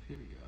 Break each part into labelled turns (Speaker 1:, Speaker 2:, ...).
Speaker 1: Here we go.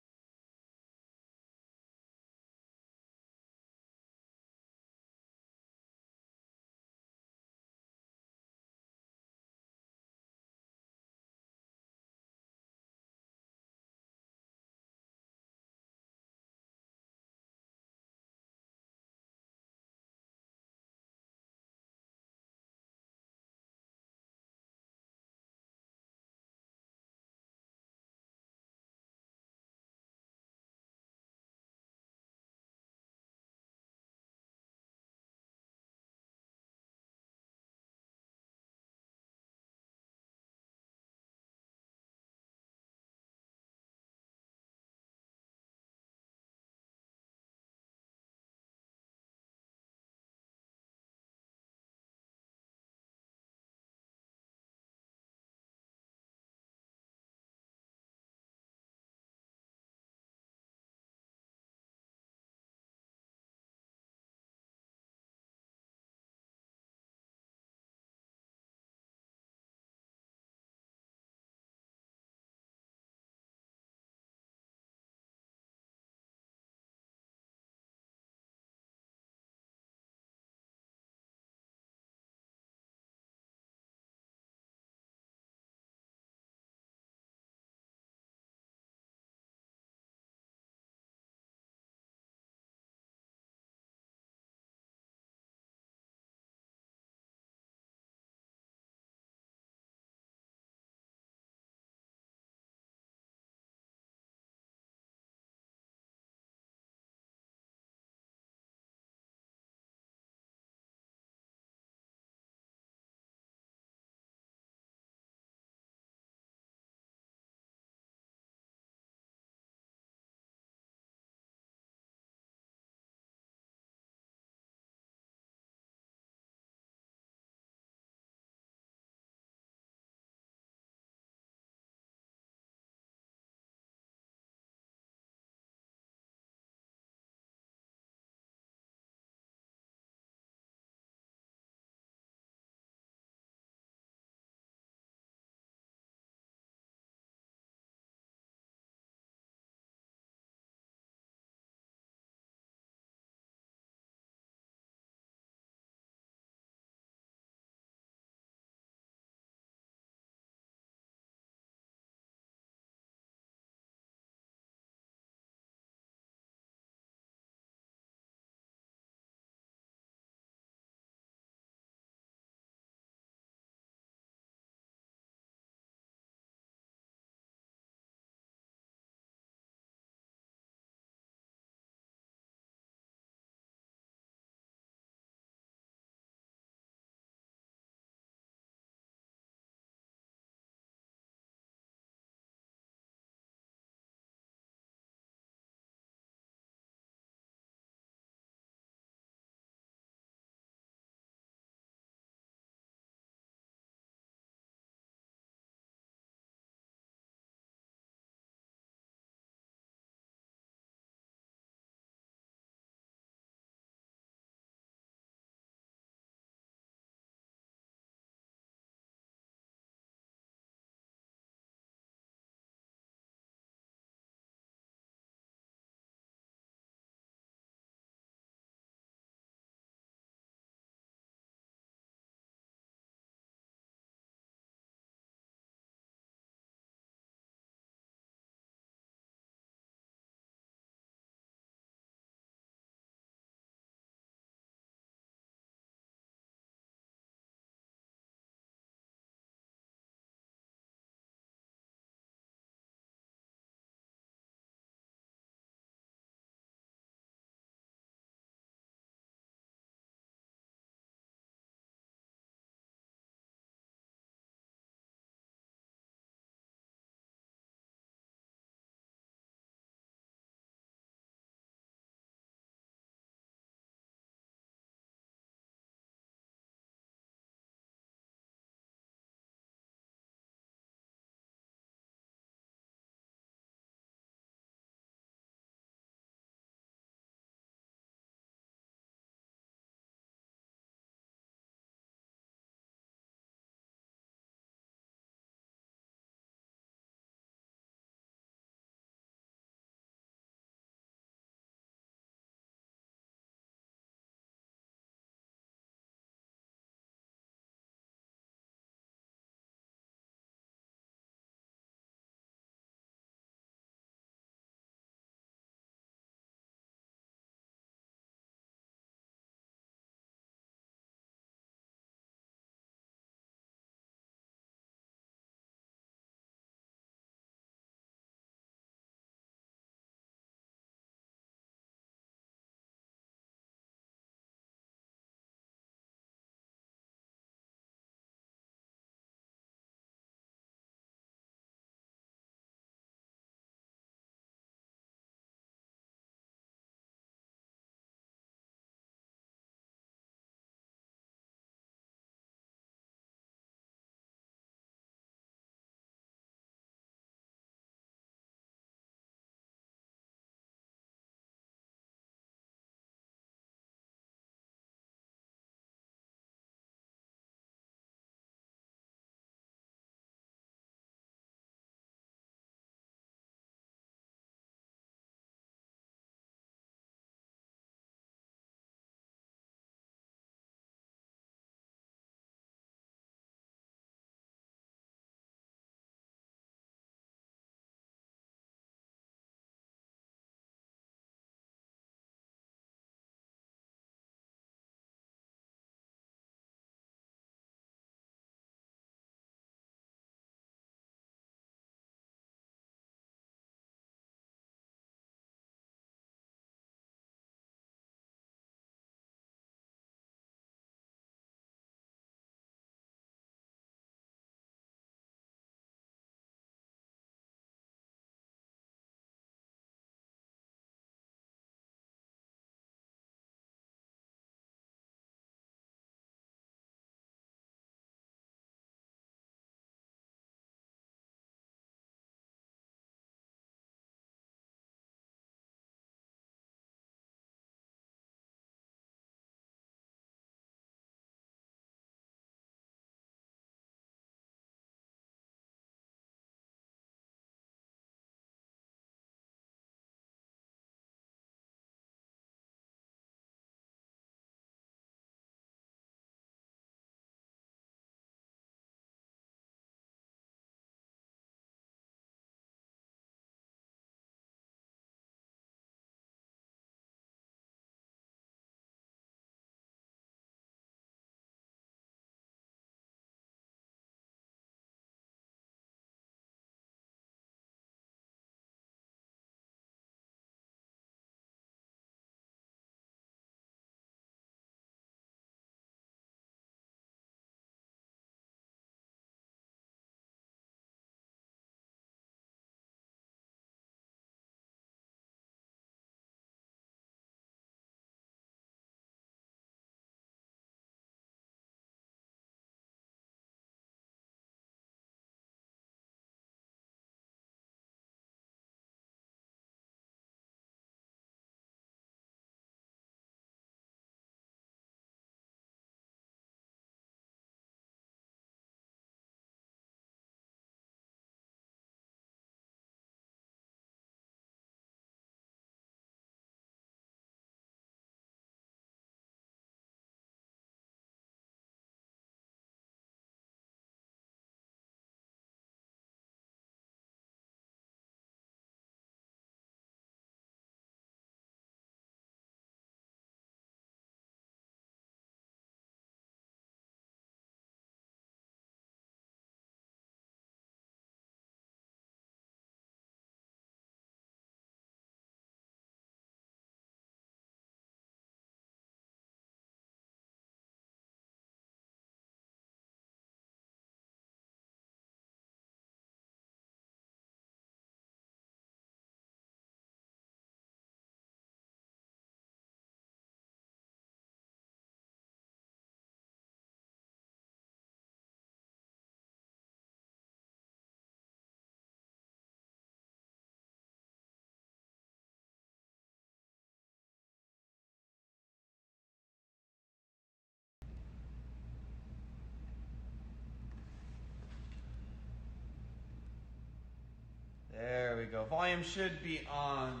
Speaker 1: go. Volume should be on.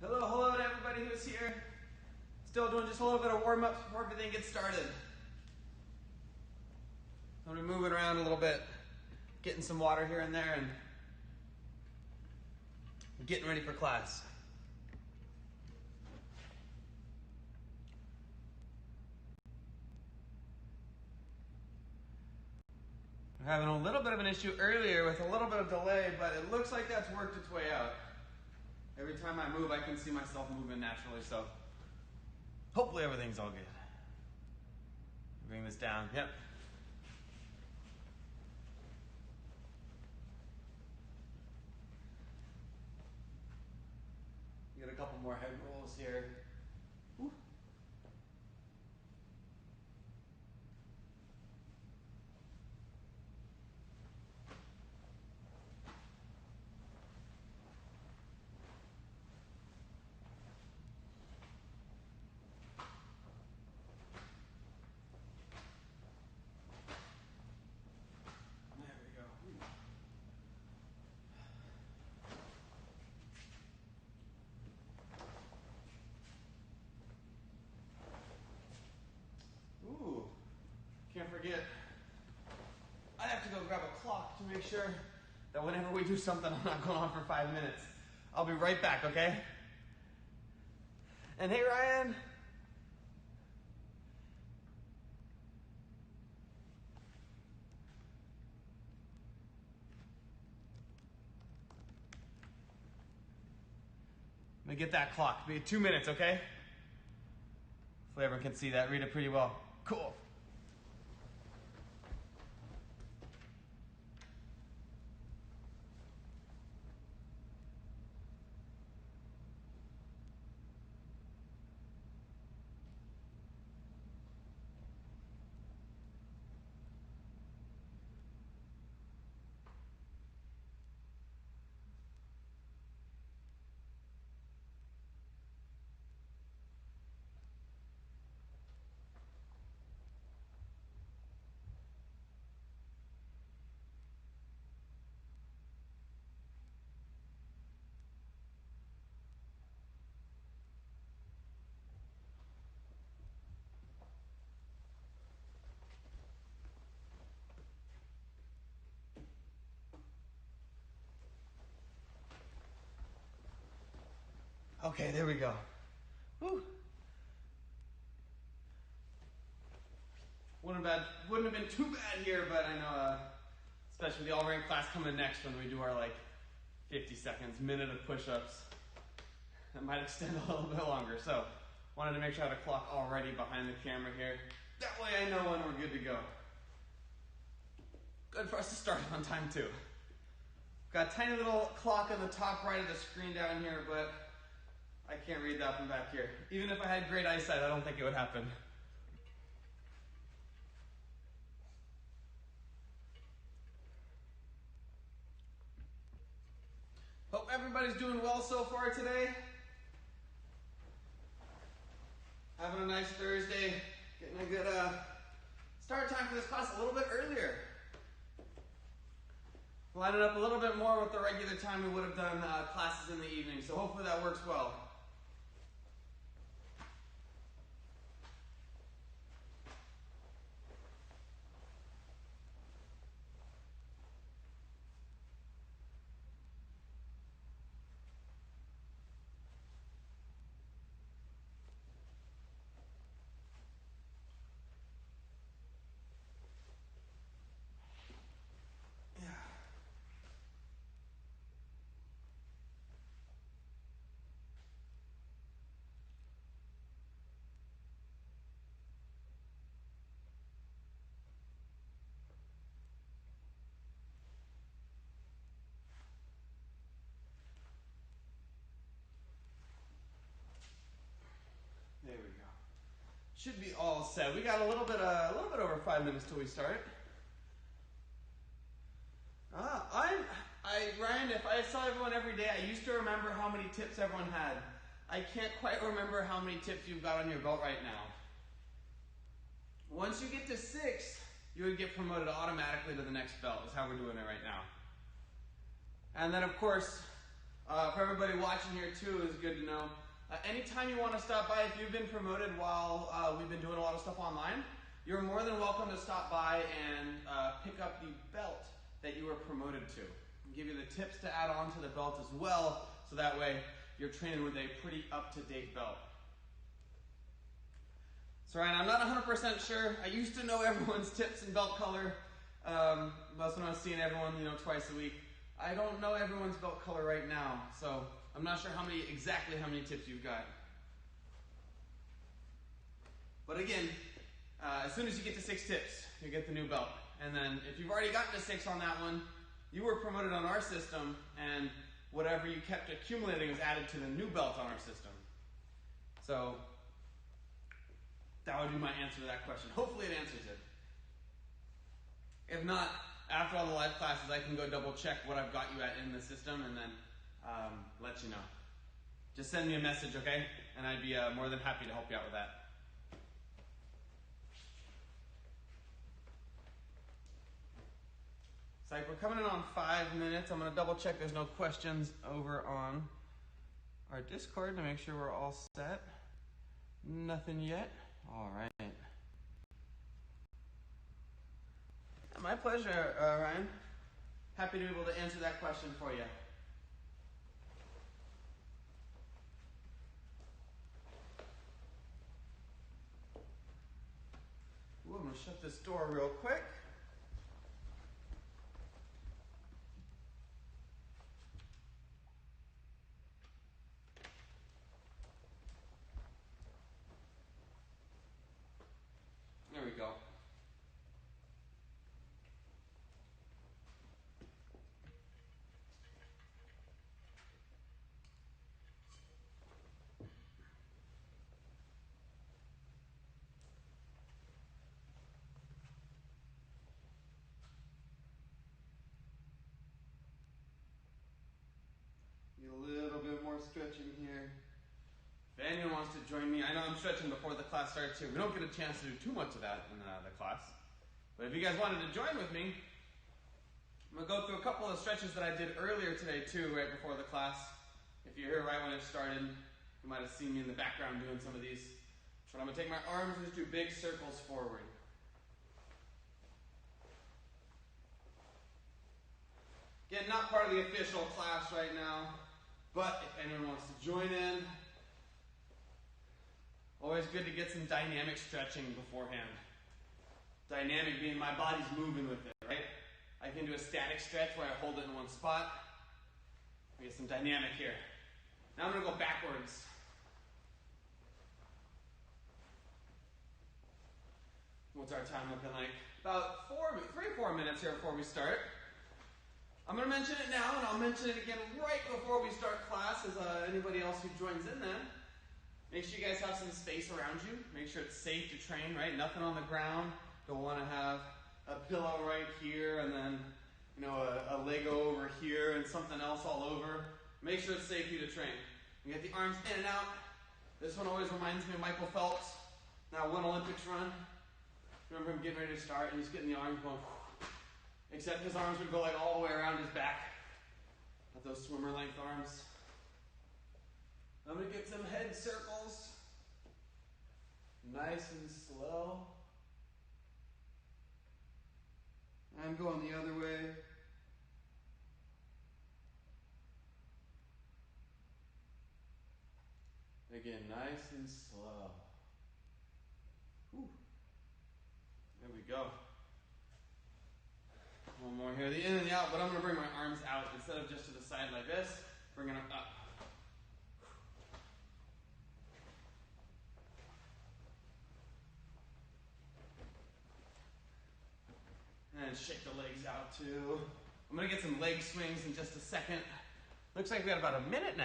Speaker 1: Hello to everybody who's here. Still doing just a little bit of warm-ups before everything gets started. I'm gonna be moving around a little bit, getting some water here and there, and getting ready for class. I'm having a little bit of an issue earlier with a little bit of delay, but it looks like that's worked its way out. Every time I move, I can see myself moving naturally, so hopefully everything's all good. Bring this down, yep. Get a couple more head rolls here. Woo. There we go. Ooh, can't forget, I have to go grab a clock to make sure that whenever we do something, I'm not going on for 5 minutes. I'll be right back, okay? And hey, Ryan. Let me get that clock. Be 2 minutes, okay? Hopefully everyone can see that, read it pretty well. Cool. Okay, there we go. Whew. Wouldn't have been too bad here, but I know, especially with the all-rank class coming next when we do our like 50 seconds, minute of push-ups, that might extend a little bit longer. So, wanted to make sure I had a clock already behind the camera here. That way I know when we're good to go. Good for us to start on time too. Got a tiny little clock on the top right of the screen down here, but I can't read that from back here. Even if I had great eyesight, I don't think it would happen. Hope everybody's doing well so far today. Having a nice Thursday. Getting a good start time for this class a little bit earlier. Lining up a little bit more with the regular time we would have done classes in the evening, so hopefully that works well. There we go. Should be all set. We got a little bit over 5 minutes till we start. Ryan, if I saw everyone every day, I used to remember how many tips everyone had. I can't quite remember how many tips you've got on your belt right now. Once you get to 6, you would get promoted automatically to the next belt, is how we're doing it right now. And then of course, for everybody watching here too, is good to know. Anytime you want to stop by, if you've been promoted while we've been doing a lot of stuff online, you're more than welcome to stop by and pick up the belt that you were promoted to. I'll give you the tips to add on to the belt as well, so that way you're training with a pretty up-to-date belt. So Ryan, I'm not 100% sure. I used to know everyone's tips and belt color. That's when I was seeing everyone, twice a week. I don't know everyone's belt color right now, so I'm not sure exactly how many tips you've got. But again, as soon as you get to 6 tips, you get the new belt. And then if you've already gotten to 6 on that one, you were promoted on our system, and whatever you kept accumulating was added to the new belt on our system. So that would be my answer to that question. Hopefully it answers it. If not, after all the live classes, I can go double check what I've got you at in the system and then let you know. Just send me a message, okay? And I'd be more than happy to help you out with that. It's like we're coming in on 5 minutes. I'm going to double check there's no questions over on our Discord to make sure we're all set. Nothing yet. All right. My pleasure, Ryan. Happy to be able to answer that question for you. Ooh, I'm going to shut this door real quick. There we go. Get a little bit more stretching here. If anyone wants to join me, I know I'm stretching before the class starts here. We don't get a chance to do too much of that in the class. But if you guys wanted to join with me, I'm going to go through a couple of stretches that I did earlier today too, right before the class. If you're here right when it started, you might have seen me in the background doing some of these. So I'm going to take my arms and just do big circles forward. Again, not part of the official class right now, but if anyone wants to join in, always good to get some dynamic stretching beforehand. Dynamic being my body's moving with it, right? I can do a static stretch where I hold it in one spot. We get some dynamic here. Now I'm going to go backwards. What's our time looking like? About 3 or 4 minutes here before we start. I'm going to mention it now, and I'll mention it again right before we start class as anybody else who joins in then. Make sure you guys have some space around you. Make sure it's safe to train, right? Nothing on the ground. Don't want to have a pillow right here and then, a Lego over here and something else all over. Make sure it's safe for you to train. You get the arms in and out. This one always reminds me of Michael Phelps. Now, one Olympics run. Remember him getting ready to start and he's getting the arms going. Except his arms would go like all the way around his back. Not those swimmer length arms. I'm going to get some head circles. Nice and slow. I'm going the other way. Again, nice and slow. Whew. There we go. One more here, the in and the out, but I'm going to bring my arms out instead of just to the side like this. Bring them up. And shake the legs out too. I'm going to get some leg swings in just a second. Looks like we got about 1.5 minutes.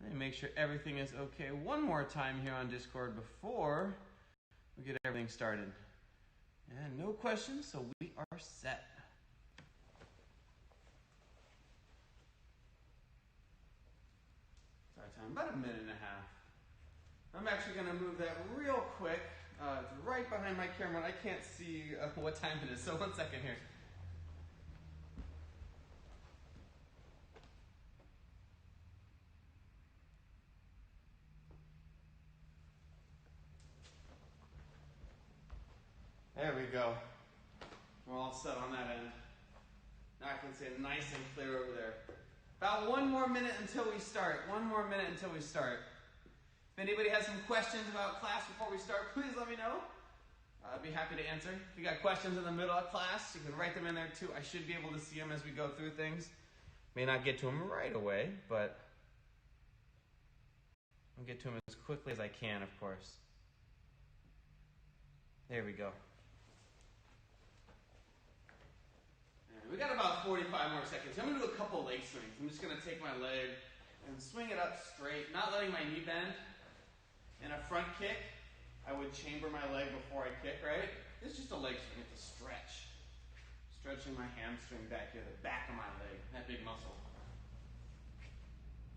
Speaker 1: Let me make sure everything is okay one more time here on Discord before we get everything started. And no questions, so we are set. Sorry, time, about 1.5 minutes. I'm actually going to move that real quick. It's right behind my camera, and I can't see what time it is, so 1 second here. There we go. We're all set on that end. Now I can see it nice and clear over there. About 1 more minute until we start. 1 more minute until we start. If anybody has some questions about class before we start, please let me know. I'd be happy to answer. If you got questions in the middle of class, you can write them in there too. I should be able to see them as we go through things. May not get to them right away, but I'll get to them as quickly as I can, of course. There we go. We got about 45 more seconds. I'm going to do a couple leg swings. I'm just going to take my leg and swing it up straight, not letting my knee bend. In a front kick, I would chamber my leg before I kick, right? It's just a leg swing. It's a stretch. Stretching my hamstring back here, the back of my leg, that big muscle.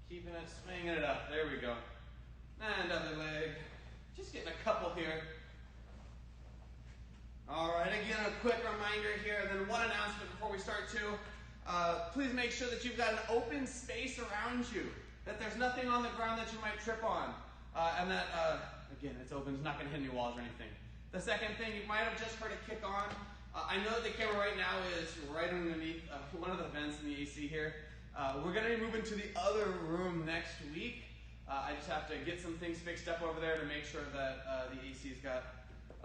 Speaker 1: Keeping it, swinging it up. There we go. And other leg. Just getting a couple here. All right, again, a quick reminder here, and then one announcement before we start too. Please make sure that you've got an open space around you, that there's nothing on the ground that you might trip on, and that, again, it's open, it's not going to hit any walls or anything. The second thing, you might have just heard a kick on. I know that the camera right now is right underneath one of the vents in the AC here. We're going to be moving to the other room next week. I just have to get some things fixed up over there to make sure that the AC's got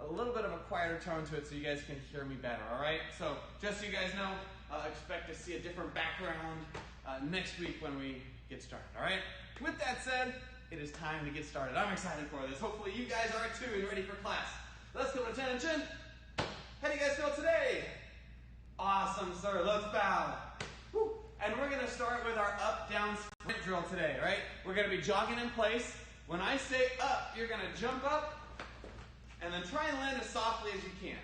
Speaker 1: a little bit of a quieter tone to it so you guys can hear me better, all right? So just so you guys know, expect to see a different background next week when we get started, all right? With that said, it is time to get started. I'm excited for this. Hopefully you guys are too and ready for class. Let's go, attention. How do you guys feel today? Awesome, sir. Let's bow. Woo. And we're going to start with our up-down sprint drill today, right? We're going to be jogging in place. When I say up, you're going to jump up, and then try and land as softly as you can.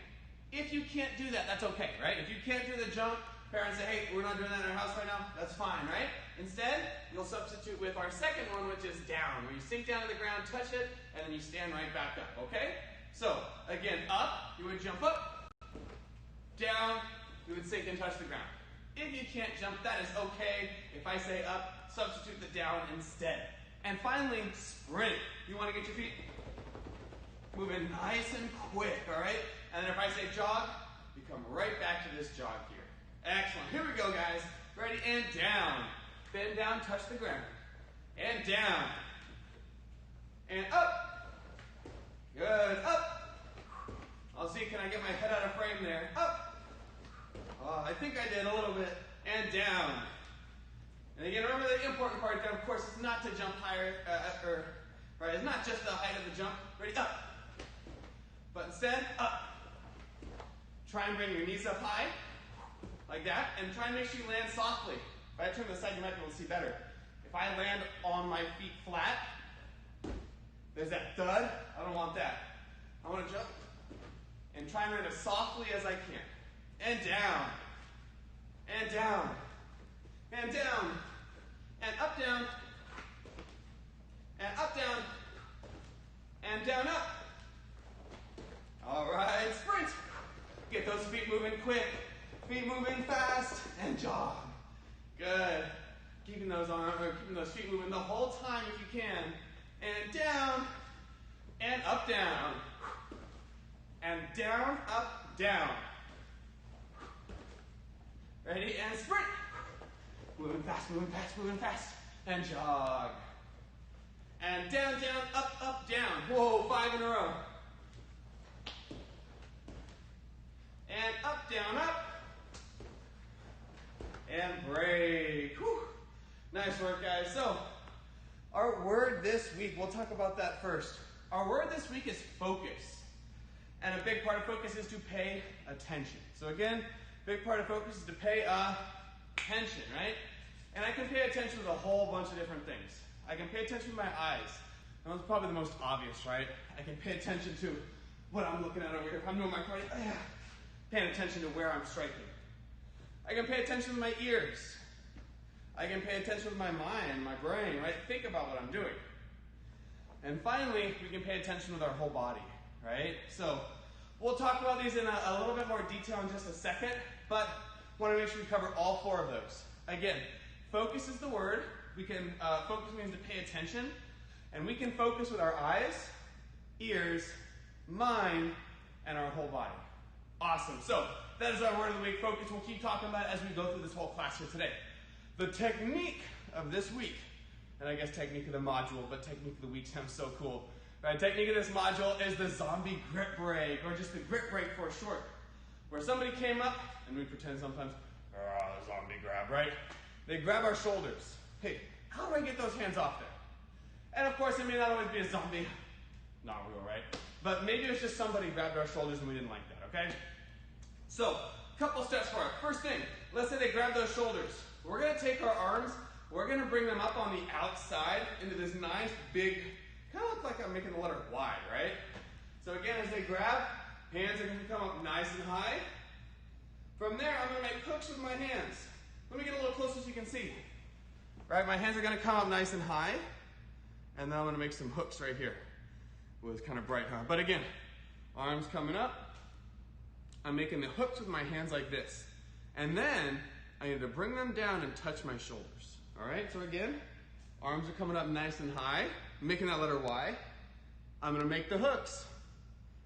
Speaker 1: If you can't do that, that's okay, right? If you can't do the jump, parents say, hey, we're not doing that in our house right now, that's fine, right? Instead, you'll substitute with our second one, which is down, where you sink down to the ground, touch it, and then you stand right back up, okay? So, again, up, you would jump up. Down, you would sink and touch the ground. If you can't jump, that is okay. If I say up, substitute the down instead. And finally, sprint. You want to get your feet moving nice and quick, all right? And then if I say jog, you come right back to this jog here. Excellent. Here we go, guys. Ready? And down. Bend down, touch the ground. And down. And up. Good. Up. I'll see, can I get my head out of frame there? Up. I think I did a little bit. And down. And again, remember the important part there, of course, is not to jump higher, right? It's not just the height of the jump. Ready? Up. But instead, up. Try and bring your knees up high, like that, and try and make sure you land softly. If I turn this side, you might be able to see better. If I land on my feet flat, there's that thud. I don't want that. I want to jump and try and land as softly as I can. And down. And down. And down. And up, down. And up, down. And down, up. All right, sprint. Get those feet moving quick. Feet moving fast. And jog. Good. Keeping those feet moving the whole time if you can. And down. And up, down. And down, up, down. Ready? And sprint. Moving fast, moving fast, moving fast. And jog. And down, down, up, down. Whoa, 5 in a row. And up, down, up. And break. Whew. Nice work, guys. So, our word this week, we'll talk about that first. Our word this week is focus. And a big part of focus is to pay attention. So again, big part of focus is to pay attention, right? And I can pay attention to a whole bunch of different things. I can pay attention to my eyes. That one's probably the most obvious, right? I can pay attention to what I'm looking at over here. If I'm doing my cardio, paying attention to where I'm striking. I can pay attention to my ears. I can pay attention to my mind, my brain, right? Think about what I'm doing. And finally, we can pay attention with our whole body, right? So we'll talk about these in a little bit more detail in just a second, but want to make sure we cover all 4 of those. Again, focus is the word. We can focus means to pay attention, and we can focus with our eyes, ears, mind, and our whole body. Awesome. So that is our word of the week. Focus. We'll keep talking about it as we go through this whole class here today. The technique of this week, and I guess technique of the module, but technique of the week sounds so cool. Right? Technique of this module is the zombie grip break, or just the grip break for short, where somebody came up, and we pretend sometimes, zombie grab, right? They grab our shoulders. Hey, how do I get those hands off there? And of course, it may not always be a zombie, not real, right? But maybe it's just somebody grabbed our shoulders and we didn't like that, okay? So, a couple steps for it. First thing, let's say they grab those shoulders. We're gonna take our arms, we're gonna bring them up on the outside into this nice big, kind of look like I'm making the letter Y, right? So again, as they grab, hands are gonna come up nice and high. From there, I'm gonna make hooks with my hands. Let me get a little closer so you can see. Right, my hands are gonna come up nice and high, and then I'm gonna make some hooks right here. Well, it's kind of bright, huh? But again, arms coming up. I'm making the hooks with my hands like this. And then, I need to bring them down and touch my shoulders. All right, so again, arms are coming up nice and high. I'm making that letter Y. I'm gonna make the hooks.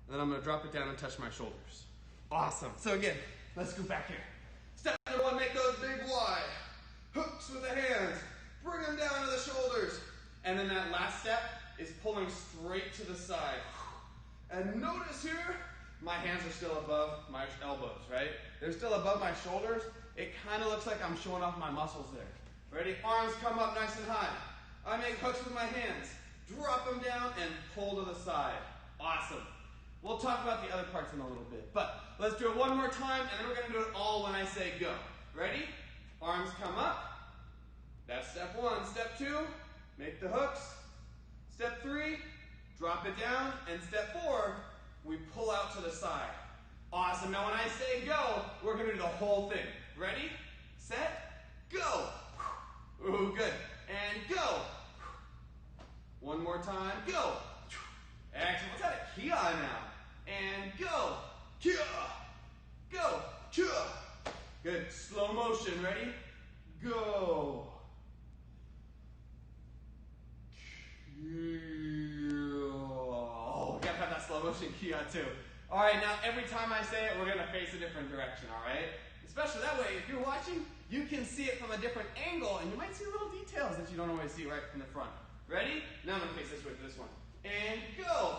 Speaker 1: And then I'm gonna drop it down and touch my shoulders. Awesome. So again, let's go back here. Step number one, make those big Y. Hooks with the hands. Bring them down to the shoulders. And then that last step is pulling straight to the side. And notice here, my hands are still above my elbows, right? They're still above my shoulders. It kind of looks like I'm showing off my muscles there. Ready? Arms come up nice and high. I make hooks with my hands. Drop them down and pull to the side. Awesome. We'll talk about the other parts in a little bit. But let's do it one more time, and then we're going to do it all when I say go. Ready? Arms come up. That's step one. Step two, make the hooks. Step three, drop it down. And step four, we pull out to the side. Awesome. Now when I say go, we're going to do the whole thing. Ready? Set? Go. Ooh, good. And go. One more time. Go. Excellent. Let's add a kia now. And go. Kia. Go. Kia. Good. Slow motion. Ready? Go. Oh, we gotta have that slow motion kia too. All right, now every time I say it, we're gonna face a different direction, all right? Especially that way, if you're watching, you can see it from a different angle, and you might see little details that you don't always see right from the front. Ready? Now I'm gonna face this way for this one. And go.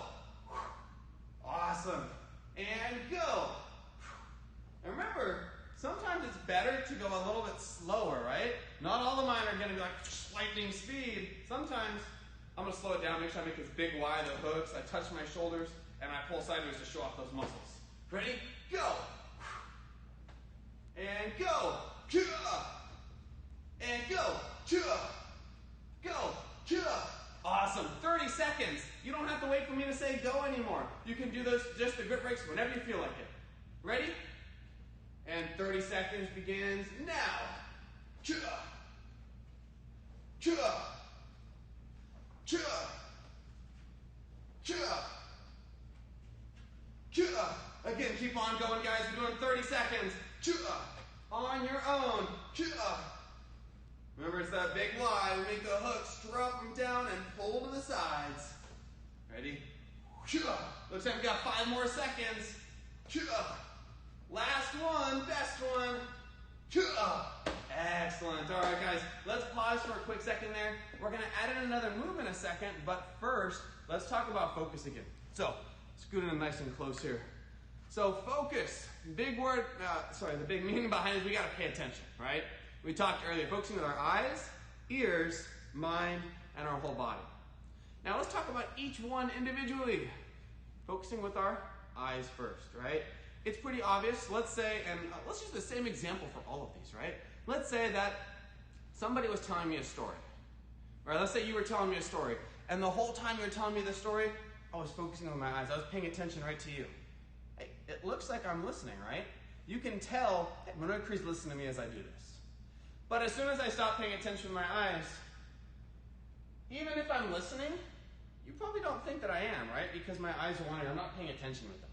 Speaker 1: Awesome. And go. And remember, sometimes it's better to go a little bit slower, right? Not all of mine are gonna be like lightning speed. Sometimes I'm gonna slow it down, make sure I make this big Y, the hooks, I touch my shoulders, and I pull sideways to show off those muscles. Ready? Go. And go. And go. Go. Awesome. 30 seconds. You don't have to wait for me to say go anymore. You can do those, just the grip breaks whenever you feel like it. Ready? And 30 seconds begins now. Again, keep on going, guys. We're doing 30 seconds. On your own. Remember, it's that big Y. We make the hooks, drop them down, and pull to the sides. Ready? Looks like we got 5 more seconds. Last one, best one. Excellent. All right, guys, let's pause for a quick second there. We're going to add in another move in a second, but first, let's talk about focus again. So, scoot in nice and close here. So, focus. Big word, the big meaning behind it is we got to pay attention, right? We talked earlier, focusing with our eyes, ears, mind, and our whole body. Now, let's talk about each one individually. Focusing with our eyes first, right? It's pretty obvious. Let's say, and let's use the same example for all of these, right? Let's say that somebody was telling me a story. Right? Let's say you were telling me a story, and the whole time you were telling me the story, I was focusing on my eyes. I was paying attention right to you. Hey, it looks like I'm listening, right? You can tell, hey, Minoyakri's listening to me as I do this. But as soon as I stop paying attention with my eyes, even if I'm listening, you probably don't think that I am, right? Because my eyes are wandering. I'm not paying attention with them,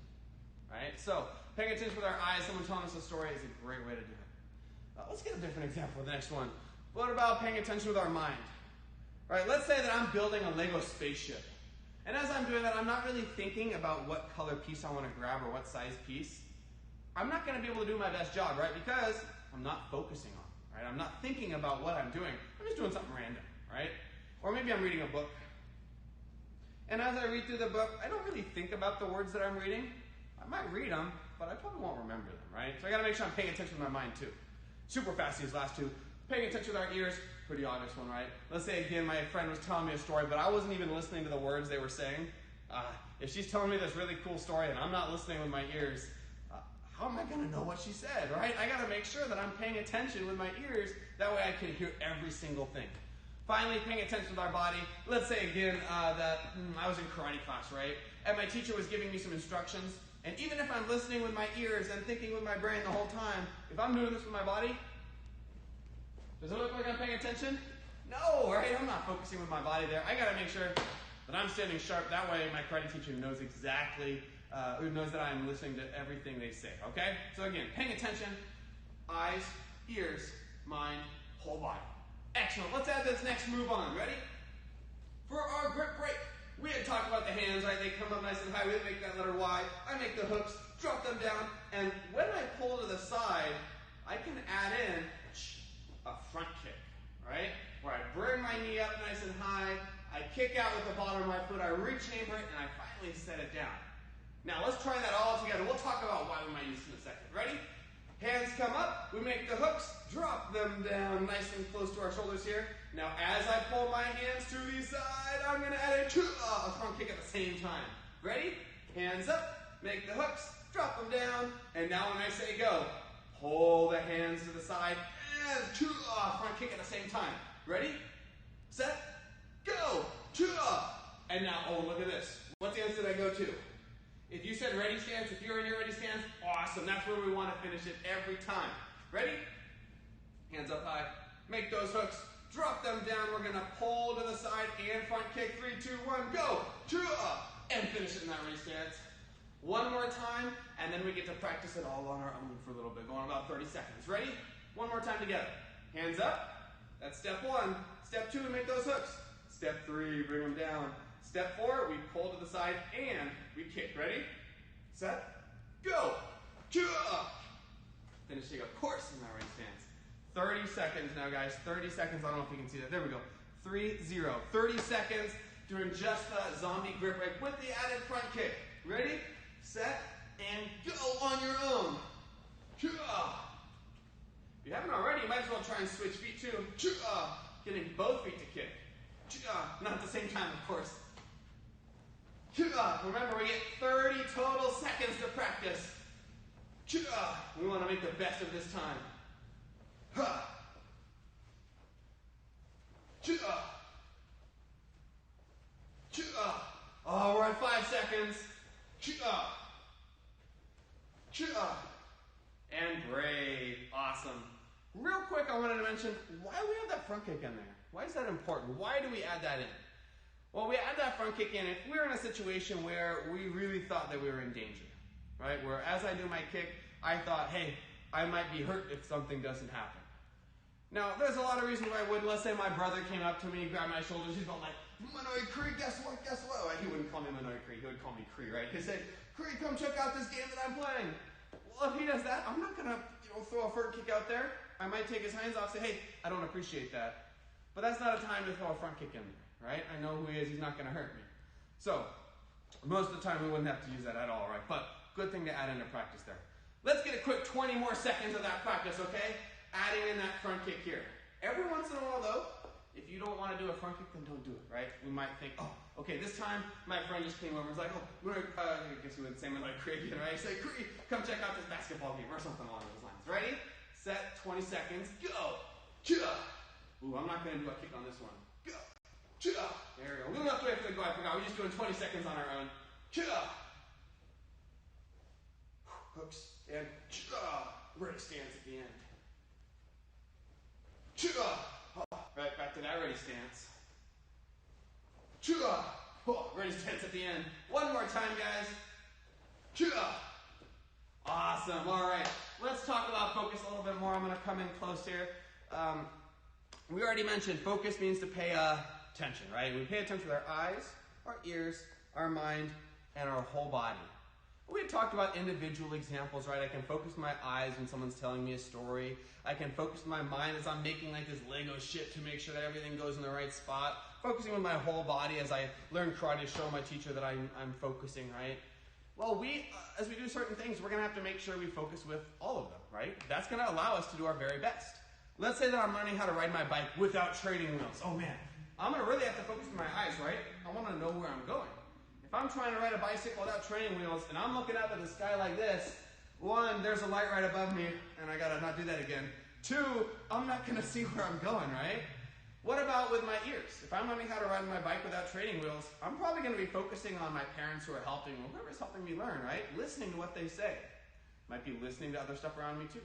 Speaker 1: right? So paying attention with our eyes, someone telling us a story is a great way to do it. Let's get a different example, the next one. What about paying attention with our mind? Right, let's say that I'm building a Lego spaceship. And as I'm doing that, I'm not really thinking about what color piece I want to grab or what size piece. I'm not going to be able to do my best job, right? Because I'm not focusing on it, right? I'm not thinking about what I'm doing. I'm just doing something random, right? Or maybe I'm reading a book. And as I read through the book, I don't really think about the words that I'm reading. I might read them, but I probably won't remember them, right? So I got to make sure I'm paying attention with my mind too. Super fast, these last two. Paying attention with our ears, pretty obvious one, right? Let's say again, my friend was telling me a story, but I wasn't even listening to the words they were saying. If she's telling me this really cool story and I'm not listening with my ears, how am I going to know what she said, right? I got to make sure that I'm paying attention with my ears. That way I can hear every single thing. Finally, paying attention with our body. Let's say again that I was in karate class, right? And my teacher was giving me some instructions. And even if I'm listening with my ears and thinking with my brain the whole time, if I'm doing this with my body, does it look like I'm paying attention? No, right? I'm not focusing with my body there. I got to make sure that I'm standing sharp. That way my karate teacher knows exactly, knows that I'm listening to everything they say, okay? So again, paying attention, eyes, ears, mind, whole body. Excellent. Let's add this next move on. Ready? For our grip break, we had talked about the hands, right? They come up nice and high. We make that letter Y. I make the hooks, drop them down, and when I pull to the side, I can add in a front kick, right? Where I bring my knee up nice and high, I kick out with the bottom of my foot, I rechamber it, and I finally set it down. Now let's try that all together. We'll talk about why we might use it in a second. Ready? Hands come up, we make the hooks, drop them down nice and close to our shoulders here. Now as I pull my hands to the side, I'm going to add a front kick at the same time. Ready? Hands up, make the hooks, drop them down, and now when I say go, pull the hands to the side, and front kick at the same time. Ready? Set, go, and now, oh look at this. What stance did I go to? If you said ready stance, if you're in your ready stance, awesome. That's where we want to finish it every time. Ready? Hands up high. Make those hooks. Drop them down. We're going to pull to the side and front kick. 3, 2, 1, go. And finish it in that ready stance. One more time, and then we get to practice it all on our own for a little bit, going about 30 seconds. Ready? One more time together. Hands up. That's step 1. Step 2, we make those hooks. Step 3, bring them down. Step 4, we pull to the side and we kick. Ready? Set, go. Finishing, of course, in that right stance. 30 seconds now, guys. 30 seconds. I don't know if you can see that. There we go. 3, 0. 30 seconds doing just the zombie grip break with the added front kick. Ready? Set, and go on your own. If you haven't already, you might as well try and switch feet too. Getting both feet to kick. Not at the same time, of course. Remember, we get 30 total seconds to practice. We want to make the best of this time. Oh, we're at 5 seconds. And brave. Awesome. Real quick, I wanted to mention why we have that front kick in there. Why is that important? Why do we add that in? Well, we add that front kick in if we're in a situation where we really thought that we were in danger, right? Where as I do my kick, I thought, hey, I might be hurt if something doesn't happen. Now, there's a lot of reasons why I wouldn't. Let's say my brother came up to me, grabbed my shoulders, he's going like, Manoi Cree, guess what? He wouldn't call me Manoi Cree, he would call me Cree, right? He'd say, Cree, come check out this game that I'm playing. Well, if he does that, I'm not going to throw a front kick out there. I might take his hands off and say, hey, I don't appreciate that. But that's not a time to throw a front kick in there, right? I know who he is, he's not going to hurt me. So, most of the time we wouldn't have to use that at all, right? But good thing to add into practice there. Let's get a quick 20 more seconds of that practice, okay? Adding in that front kick here. Every once in a while, though, if you don't want to do a front kick, then don't do it, right? We might think, oh, okay, this time my friend just came over and was like, oh, I guess you would say like Cree again, right? Say, Cree, come check out this basketball game or something along those lines. Ready? Set, 20 seconds, go. Ooh, I'm not going to do a kick on this one. Go. There we go. We don't have to wait for the go. I forgot. We're just doing 20 seconds on our own. Hooks and ready stance at the end. Right back to that ready stance. Ready stance at the end. One more time, guys. Awesome. All right. Let's talk about focus a little bit more. I'm going to come in close here. We already mentioned focus means to pay attention, right? We pay attention with our eyes, our ears, our mind, and our whole body. We had talked about individual examples, right? I can focus my eyes when someone's telling me a story. I can focus my mind as I'm making like this Lego ship to make sure that everything goes in the right spot. Focusing with my whole body as I learn karate to show my teacher that I'm focusing, right? Well, as we do certain things, we're going to have to make sure we focus with all of them, right? That's going to allow us to do our very best. Let's say that I'm learning how to ride my bike without training wheels. Oh man, I'm going to really have to focus with my eyes, right? I want to know where I'm going. If I'm trying to ride a bicycle without training wheels and I'm looking up at the sky like this, one, there's a light right above me and I gotta not do that again. Two, I'm not gonna see where I'm going, right? What about with my ears? If I'm learning how to ride my bike without training wheels, I'm probably gonna be focusing on my parents who are helping, or whoever's helping me learn, right? Listening to what they say. Might be listening to other stuff around me too.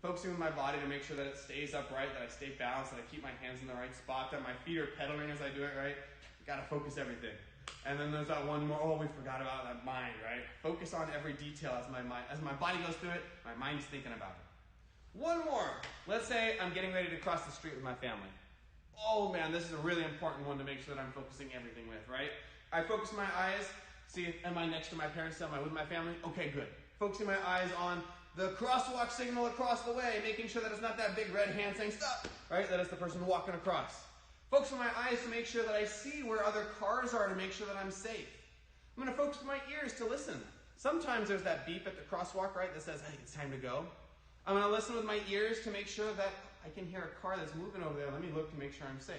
Speaker 1: Focusing with my body to make sure that it stays upright, that I stay balanced, that I keep my hands in the right spot, that my feet are pedaling as I do it, right? You gotta focus everything. And then there's that one more, we forgot about that mind, right? Focus on every detail as my body goes through it, my mind's thinking about it. One more. Let's say I'm getting ready to cross the street with my family. Oh man, this is a really important one to make sure that I'm focusing everything with, right? I focus my eyes, see, am I next to my parents? Am I with my family? Okay, good. Focusing my eyes on the crosswalk signal across the way, making sure that it's not that big red hand saying stop, right? That it's the person walking across. Focus on my eyes to make sure that I see where other cars are to make sure that I'm safe. I'm going to focus my ears to listen. Sometimes there's that beep at the crosswalk, right, that says, hey, it's time to go. I'm going to listen with my ears to make sure that I can hear a car that's moving over there. Let me look to make sure I'm safe.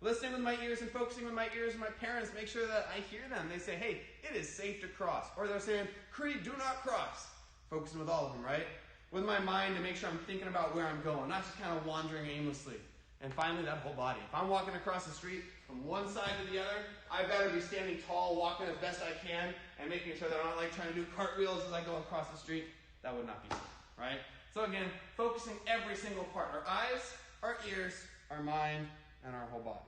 Speaker 1: Listening with my ears and focusing with my ears, my parents make sure that I hear them. They say, hey, it is safe to cross. Or they're saying, Creed, do not cross. Focusing with all of them, right? With my mind to make sure I'm thinking about where I'm going, not just kind of wandering aimlessly. And finally, that whole body. If I'm walking across the street from one side to the other, I better be standing tall, walking as best I can, and making sure that I'm not like trying to do cartwheels as I go across the street. That would not be safe, right? So again, focusing every single part. Our eyes, our ears, our mind, and our whole body.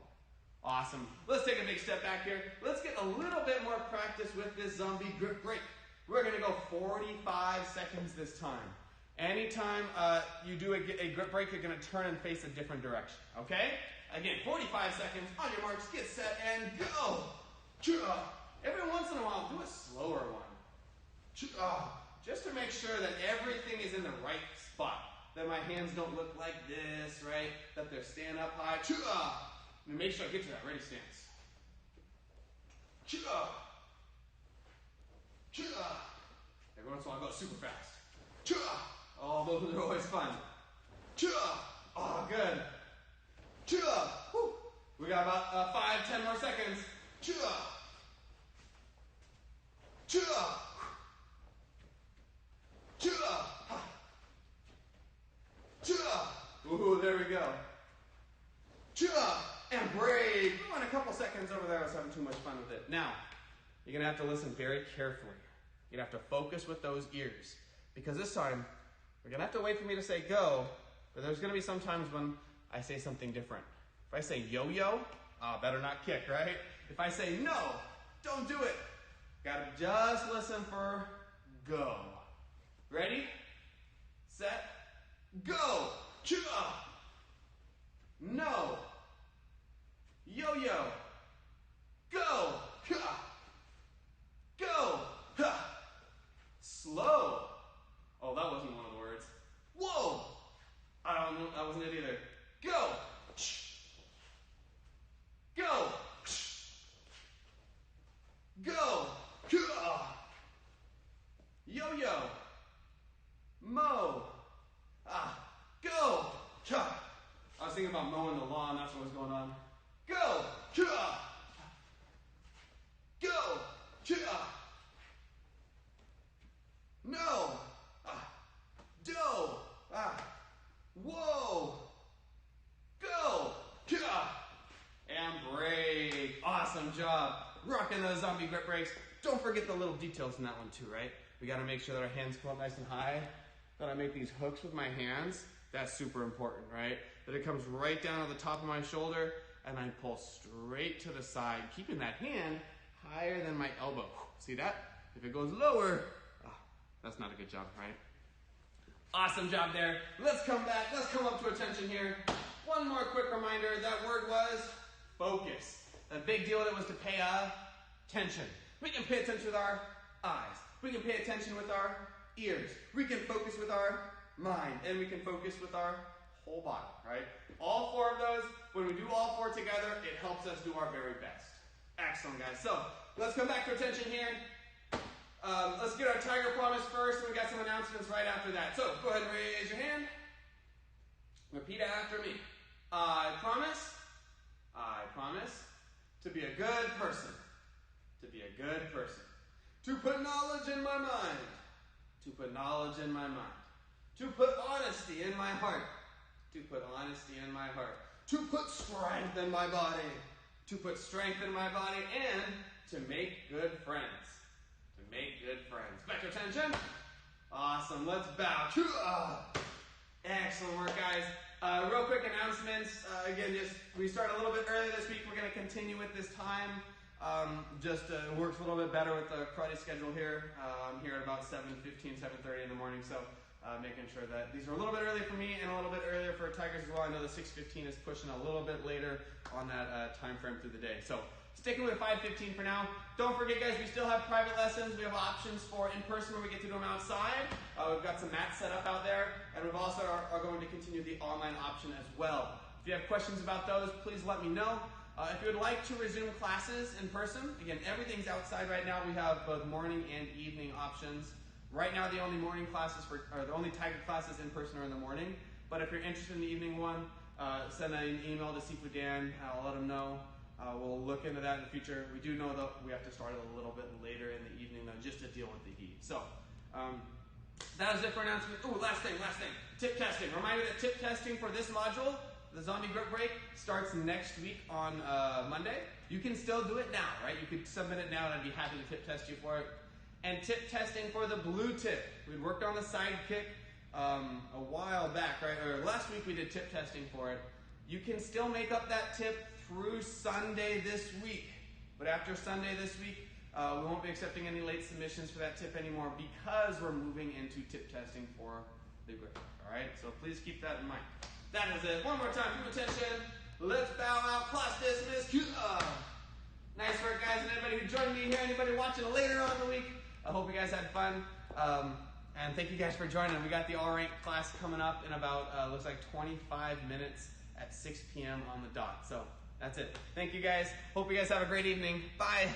Speaker 1: Awesome. Let's take a big step back here. Let's get a little bit more practice with this zombie grip break. We're going to go 45 seconds this time. Anytime you do a grip break, you're going to turn and face a different direction, okay? Again, 45 seconds, on your marks, get set, and go! Every once in a while, do a slower one. Just to make sure that everything is in the right spot. That my hands don't look like this, right? That they're stand up high. And make sure I get to that ready stance. Every once in a while, I go super fast. Oh, those are always fun. Oh, good. Whew. We got about 5-10 more seconds. Ooh, there we go. And break. Oh, in a couple seconds over there, I was having too much fun with it. Now, you're going to have to listen very carefully. You're going to have to focus with those ears. Because this time, you're going to have to wait for me to say go, but there's going to be some times when I say something different. If I say yo-yo, better not kick, right? If I say no, don't do it. Got to just listen for go. Ready? Set? Go! No! Yo-yo! Go! Go! Slow! Oh, that wasn't one of the words. Whoa! I don't know, that wasn't it either. Go! Go! Go! Yo-yo! Mow! Go! I was thinking about mowing the lawn, that's what was going on. Go! Go! No! Do! Whoa! Go! And break. Awesome job. Rocking those zombie grip breaks. Don't forget the little details in that one too, right? We got to make sure that our hands come up nice and high. That I make these hooks with my hands. That's super important, right? That it comes right down to the top of my shoulder and I pull straight to the side, keeping that hand higher than my elbow. See that? If it goes lower, that's not a good job, right? Awesome job there. Let's come back. Let's come up to attention here. One more quick reminder. That word was focus. The big deal that was to pay attention. We can pay attention with our eyes, We can pay attention with our ears. We can focus with our mind. And we can focus with our whole body, right? All four of those, when we do all four together, it helps us do our very best. Excellent, guys. So let's come back to attention here. Let's get our Tiger Promise first, and we got some announcements right after that. So go ahead and raise your hand. Repeat after me. I promise to be a good person. To be a good person. To put knowledge in my mind. To put knowledge in my mind. To put honesty in my heart. To put honesty in my heart. To put strength in my body. To put strength in my body. And to make good friends. To make good friends. Back to attention. Awesome. Let's bow. Excellent work, guys. Real quick announcements. Again, we start a little bit early this week. We're going to continue with this time. Works a little bit better with the karate schedule here. I'm here at about 7:15, 7:30 in the morning. So making sure that these are a little bit early for me and a little bit earlier for Tigers as well. I know the 6:15 is pushing a little bit later on that time frame through the day. So sticking with 5:15 for now. Don't forget, guys, we still have private lessons. We have options for in-person where we get to do them outside. We've got some mats set up out there. And we've also are going to continue the online option as well. If you have questions about those, please let me know. If you would like to resume classes in person, again, everything's outside right now. We have both morning and evening options. Right now, the only morning classes the only Tiger classes in person are in the morning. But if you're interested in the evening one, send an email to Sifu Dan. I'll let him know. We'll look into that in the future. We do know that we have to start a little bit later in the evening, though, just to deal with the heat. So that is it for announcements. Ooh, last thing. Tip testing. Reminder that tip testing for this module, the Zombie Grip Break, starts next week on Monday. You can still do it now, right? You could submit it now, and I'd be happy to tip test you for it. And tip testing for the blue tip. We worked on the sidekick a while back, right? Or last week we did tip testing for it. You can still make up that tip through Sunday this week. But after Sunday this week, we won't be accepting any late submissions for that tip anymore because we're moving into tip testing for the grip. All right? So please keep that in mind. That is it. One more time. Keep attention. Let's bow out. Class dismissed. Nice work, guys. And anybody who joined me here, anybody watching later on in the week, I hope you guys had fun. And thank you guys for joining. We got the All Rank class coming up in about, looks like 25 minutes at 6 p.m. on the dot. So that's it. Thank you, guys. Hope you guys have a great evening. Bye.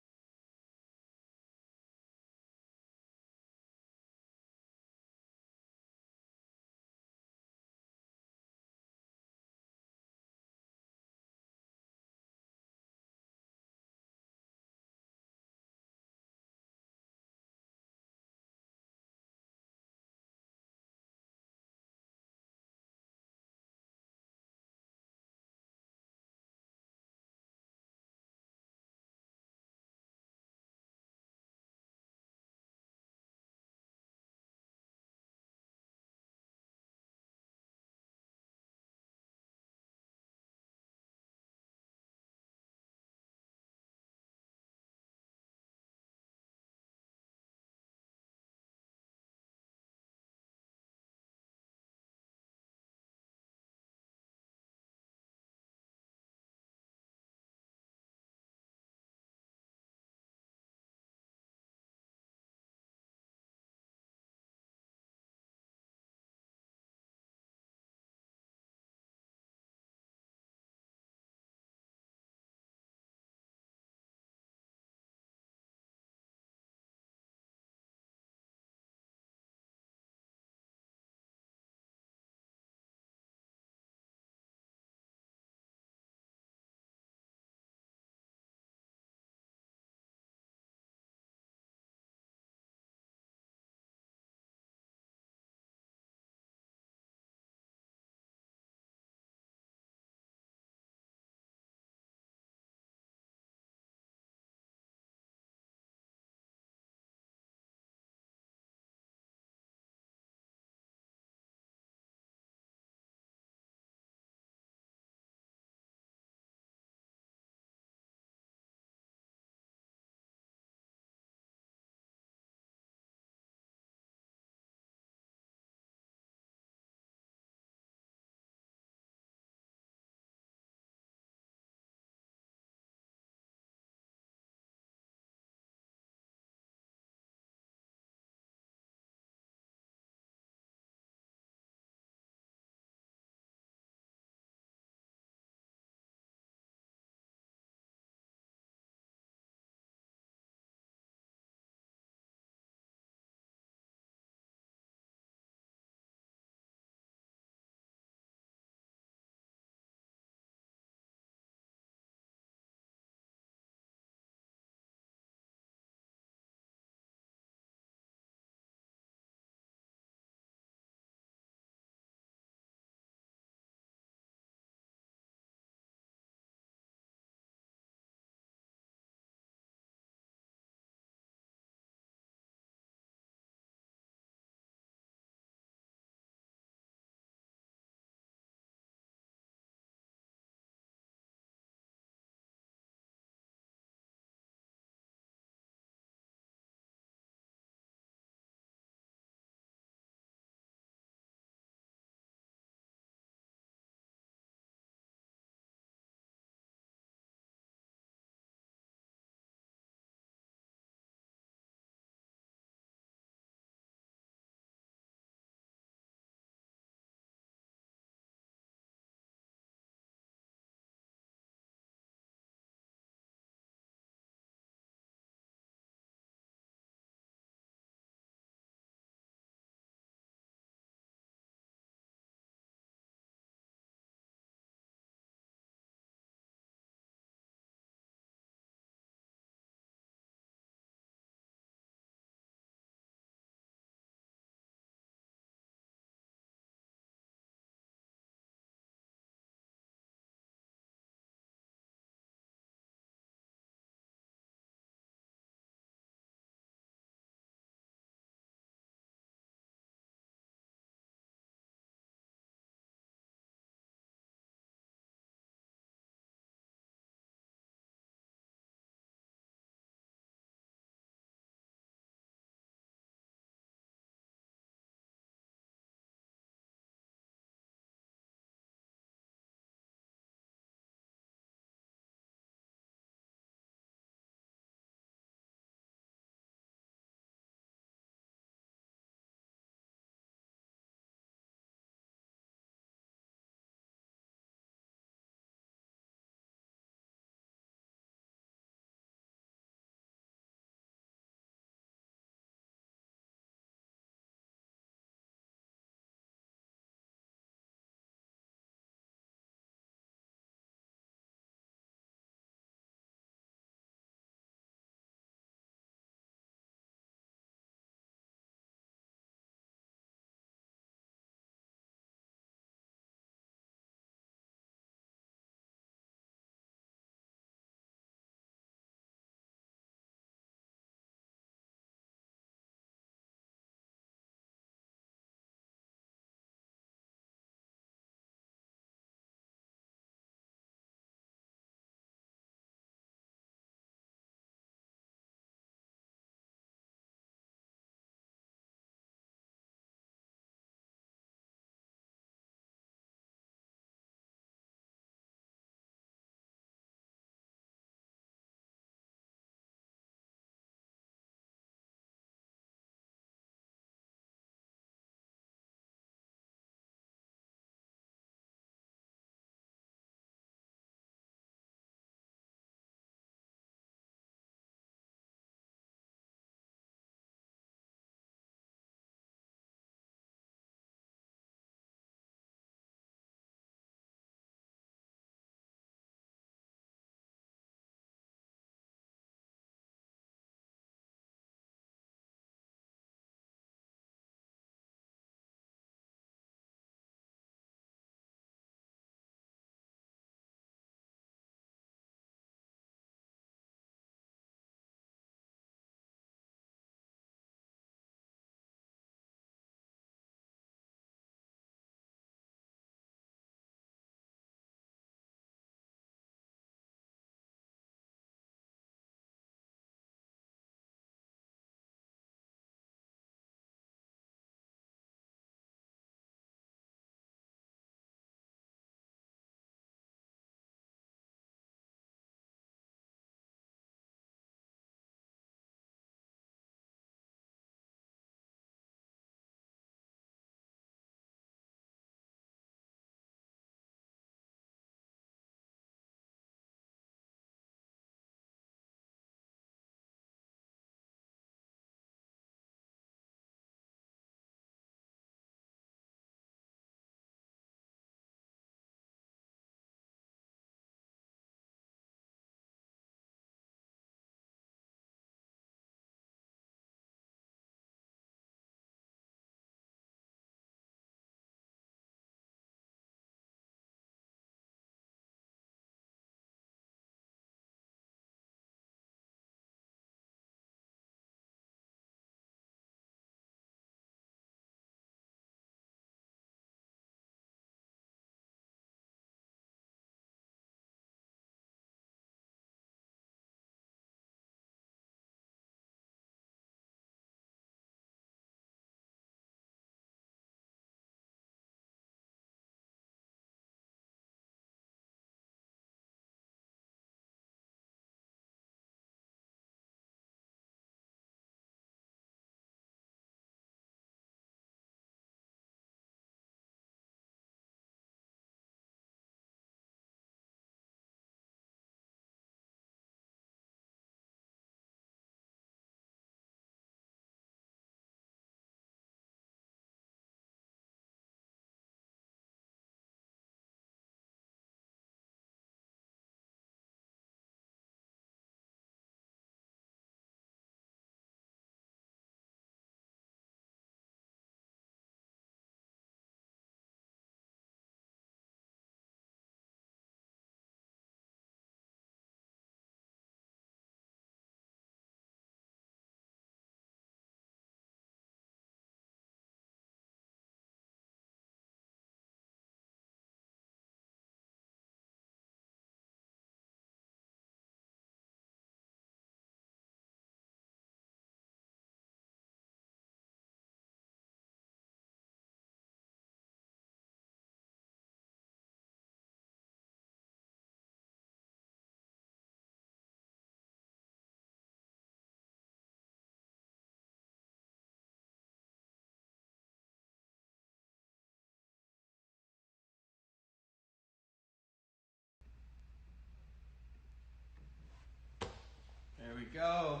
Speaker 1: go.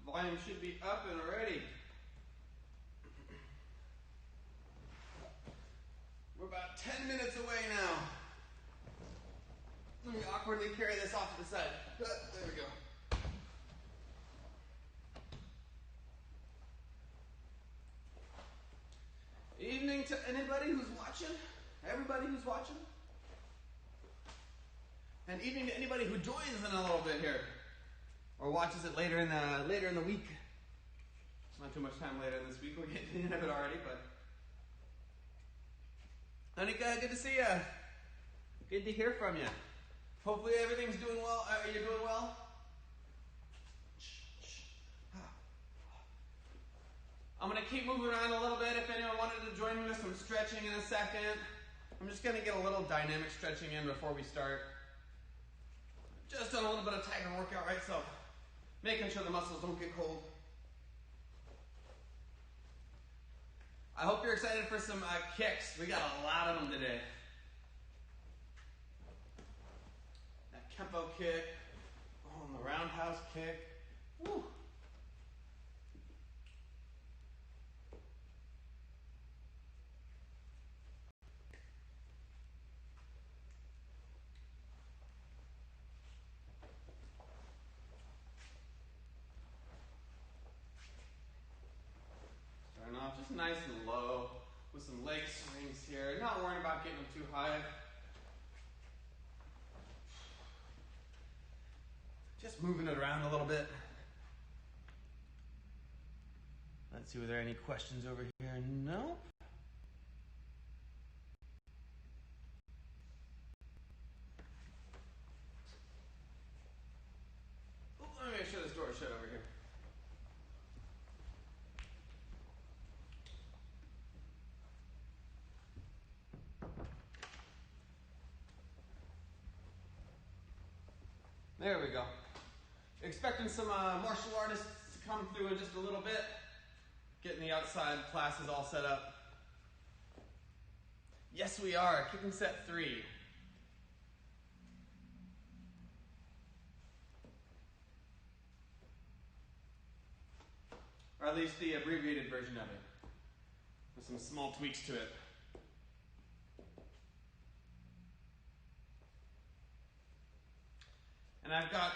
Speaker 1: Volume should be up and ready. We're about 10 minutes away now. Let me awkwardly carry this off to the side. There we go. Evening to anybody who's watching, everybody who's watching. And evening to anybody who joins in a little bit here, or watches it later in the week. Not too much time later in this week. We're getting to the end of it already, but Anika, good to see you. Good to hear from you. Hopefully everything's doing well. Are you doing well? I'm going to keep moving around a little bit. If anyone wanted to join me with some stretching in a second. I'm just going to get a little dynamic stretching in before we start. Just done a little bit of tiger workout, right? So making sure the muscles don't get cold. I hope you're excited for some kicks. We got a lot of them today. That Kempo kick. Oh, and the roundhouse kick. Woo. Starting off just nice and low with some leg swings here. Not worrying about getting them too high. Just moving it around a little bit. Let's see, were there any questions over here? No. Oh, let me make sure this door is shut over here. There we go. Expecting some martial artists to come through in just a little bit. Getting the outside classes all set up. Yes, we are. Kicking set 3. Or at least the abbreviated version of it. With some small tweaks to it. And I've got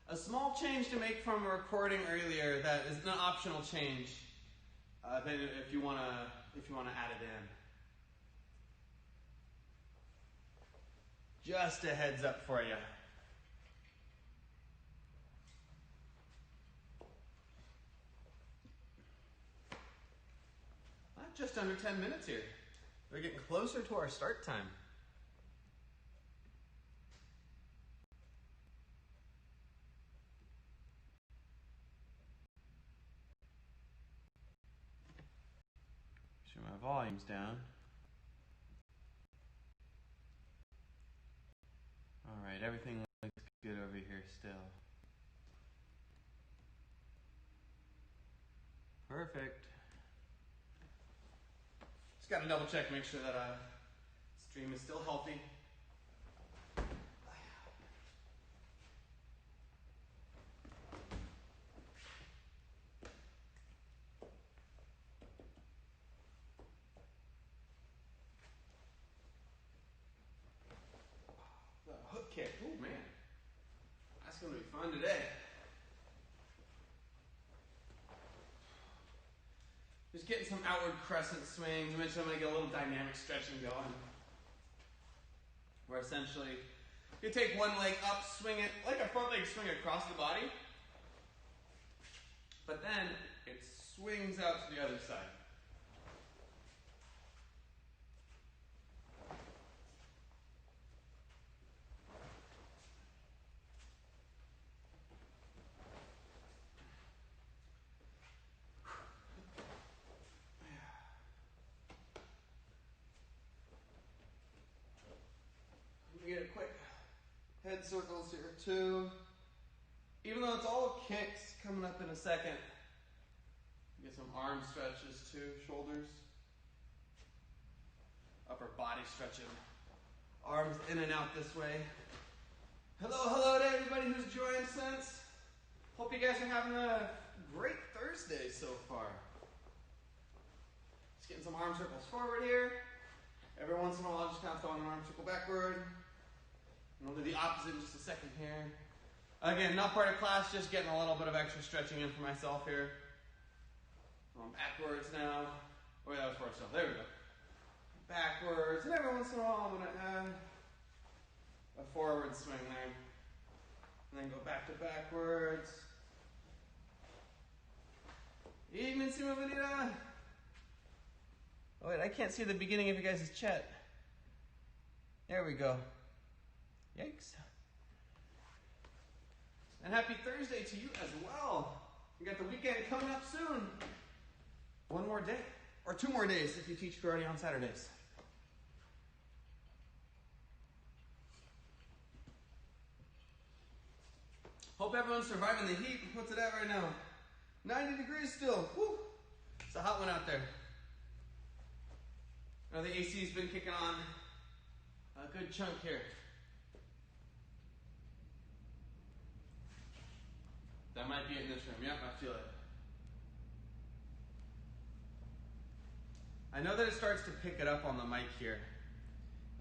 Speaker 1: a small change to make from a recording earlier that is an optional change. Then if you wanna add it in. Just a heads up for you. Just under 10 minutes here. We're getting closer to our start time. Sure, my volume's down. All right, everything looks good over here still. Perfect. Just got to double check, make sure that stream is still healthy. The hook kick, oh man, that's going to be fun today. Just getting some outward crescent swings. Eventually I'm going to get a little dynamic stretching going. Where essentially you take one leg up, swing it, like a front leg swing across the body. But then it swings out to the other side. Get a quick head circles here too. Even though it's all kicks coming up in a second. Get some arm stretches too, shoulders. Upper body stretching. Arms in and out this way. Hello to everybody who's joined since. Hope you guys are having a great Thursday so far. Just getting some arm circles forward here. Every once in a while, I'll just kind of throw an arm circle backward. And I'll do the opposite in just a second here. Again, not part of class, just getting a little bit of extra stretching in for myself here. Going backwards now. Oh yeah, that was forward still. There we go. Backwards, and every once in a while I'm going to add a forward swing there. And then go back to backwards. Even Sima Vanita. Oh wait, I can't see the beginning of you guys' chat. There we go. Yikes. And happy Thursday to you as well. We got the weekend coming up soon. One more day. Or 2 more days if you teach karate on Saturdays. Hope everyone's surviving the heat. What's it at right now? 90 degrees still. Woo. It's a hot one out there. Now the AC's been kicking on a good chunk here. That might be it in this room. Yep, I feel it. I know that it starts to pick it up on the mic here.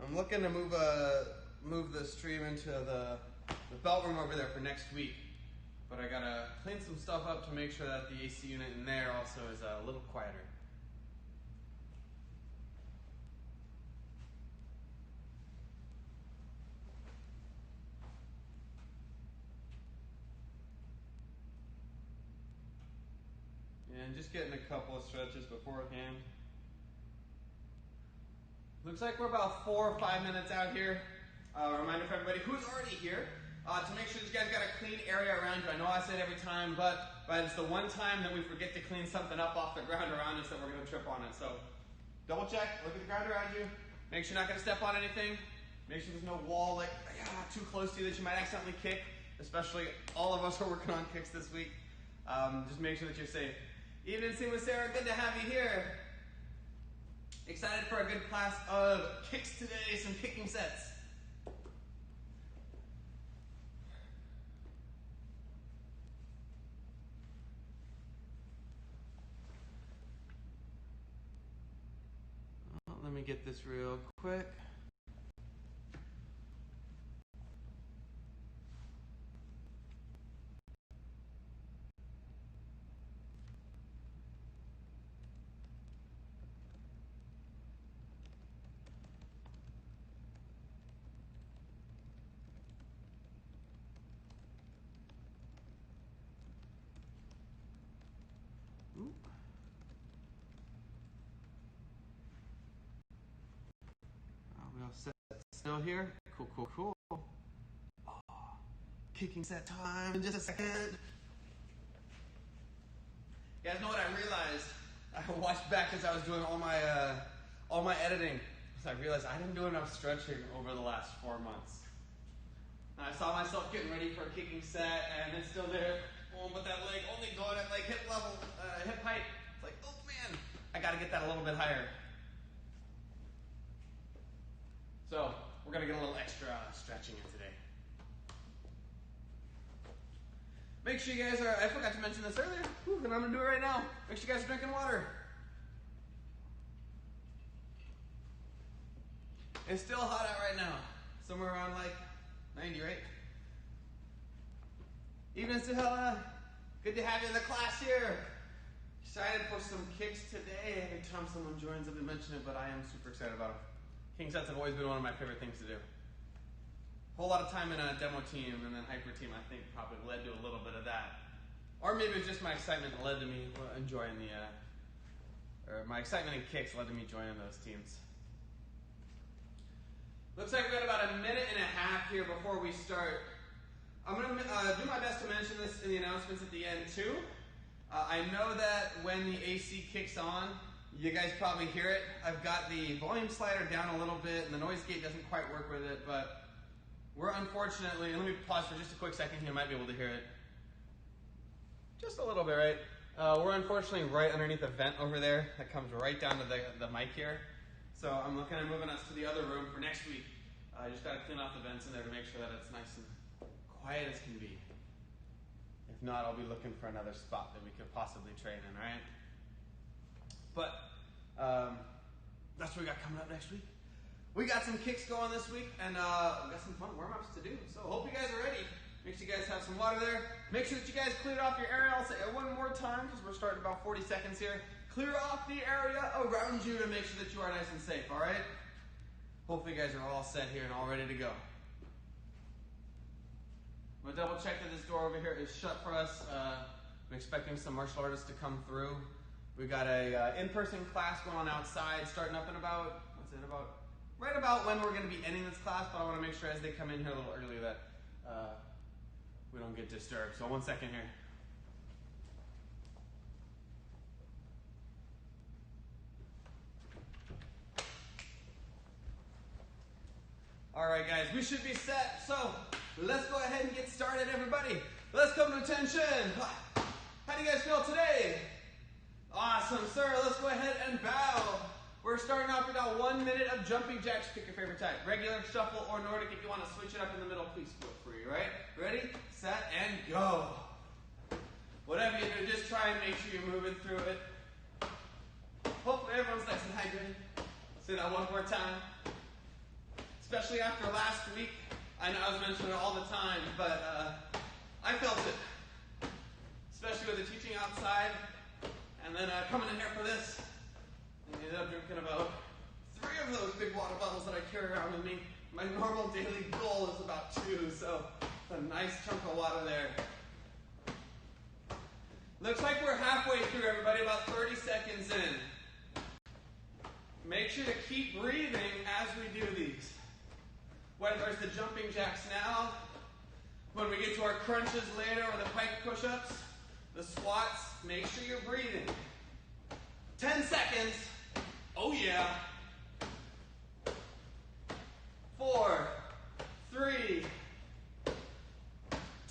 Speaker 1: I'm looking to move the stream into the belt room over there for next week. But I gotta clean some stuff up to make sure that the AC unit in there also is a little quieter. And just getting a couple of stretches beforehand. Looks like we're about 4 or 5 minutes out here. Reminder for everybody who's already here to make sure that you guys got a clean area around you. I know I say it every time, but it's the one time that we forget to clean something up off the ground around us that we're going to trip on it. So double check, look at the ground around you. Make sure you're not going to step on anything. Make sure there's no wall too close to you that you might accidentally kick. Especially all of us are working on kicks this week. Just make sure that you're safe. Evening, Sima Sarah, good to have you here. Excited for a good class of kicks today, some kicking sets. Well, let me get this real quick. We all set still here. Cool. Oh, kicking set time in just a second. You guys know what I realized? I watched back as I was doing all my editing. So I realized I didn't do enough stretching over the last 4 months. And I saw myself getting ready for a kicking set, and it's still there. Oh, but that leg only going at like hip level, hip height. It's like, oh man, I got to get that a little bit higher. So we're gonna get a little extra stretching in today. Make sure you guys are, I forgot to mention this earlier, and I'm gonna do it right now. Make sure you guys are drinking water. It's still hot out right now. Somewhere around like 90, right? Evening, Sahela. Good to have you in the class here. Excited for some kicks today. Every time someone joins, I've been mentioning it, but I am super excited about it. King sets have always been one of my favorite things to do. Whole lot of time in a demo team and then hyper team, I think, probably led to a little bit of that. Or maybe it was just my excitement that led to me enjoying or my excitement in kicks led to me joining those teams. Looks like we've got about 1.5 minutes here before we start. I'm going to do my best to mention this in the announcements at the end too. I know that when the AC kicks on, you guys probably hear it. I've got the volume slider down a little bit and the noise gate doesn't quite work with it, but we're unfortunately, and let me pause for just a quick second here, you might be able to hear it. Just a little bit, right? We're unfortunately right underneath a vent over there that comes right down to the mic here. So I'm looking at moving us to the other room for next week. I just got to clean off the vents in there to make sure that it's nice and quiet as can be. If If not, I'll be looking for another spot that we could possibly train in, right? But that's what we got coming up next week. We got some kicks going this week, and we got some fun warm-ups to do. So hope you guys are ready. Make sure you guys have some water there. Make sure that you guys cleared off your area. I'll say it one more time because we're starting about 40 seconds here. Clear off the area around you to make sure that you are nice and safe, all right? Hopefully you guys are all set here and all ready to go. I'm gonna double check that this door over here is shut for us. I'm expecting some martial artists to come through. We got a in-person class going on outside, starting up in about, right about when we're gonna be ending this class, but I wanna make sure as they come in here a little earlier that we don't get disturbed. So 1 second here. All right, guys, we should be set. So let's go ahead and get started, everybody. Let's come to attention. How do you guys feel today? Awesome, sir. Let's go ahead and bow. We're starting off with about 1 minute of jumping jacks. Pick your favorite type. Regular, shuffle, or Nordic. If you want to switch it up in the middle, please feel free, right? Ready, set, and go. Whatever you do, just try and make sure you're moving through it. Hopefully everyone's nice and hydrated. Say that one more time. Especially after last week. I know I was mentioning it all the time, but I felt it. Especially with the teaching outside. And then coming in here for this. And I ended up drinking about 3 of those big water bottles that I carry around with me. My normal daily goal is about 2, so a nice chunk of water there. Looks like we're halfway through, everybody, about 30 seconds in. Make sure to keep breathing as we do these. Whether it's the jumping jacks now, when we get to our crunches later, or the pike push-ups, the squats, make sure you're breathing. 10 seconds. Oh yeah. 4, 3,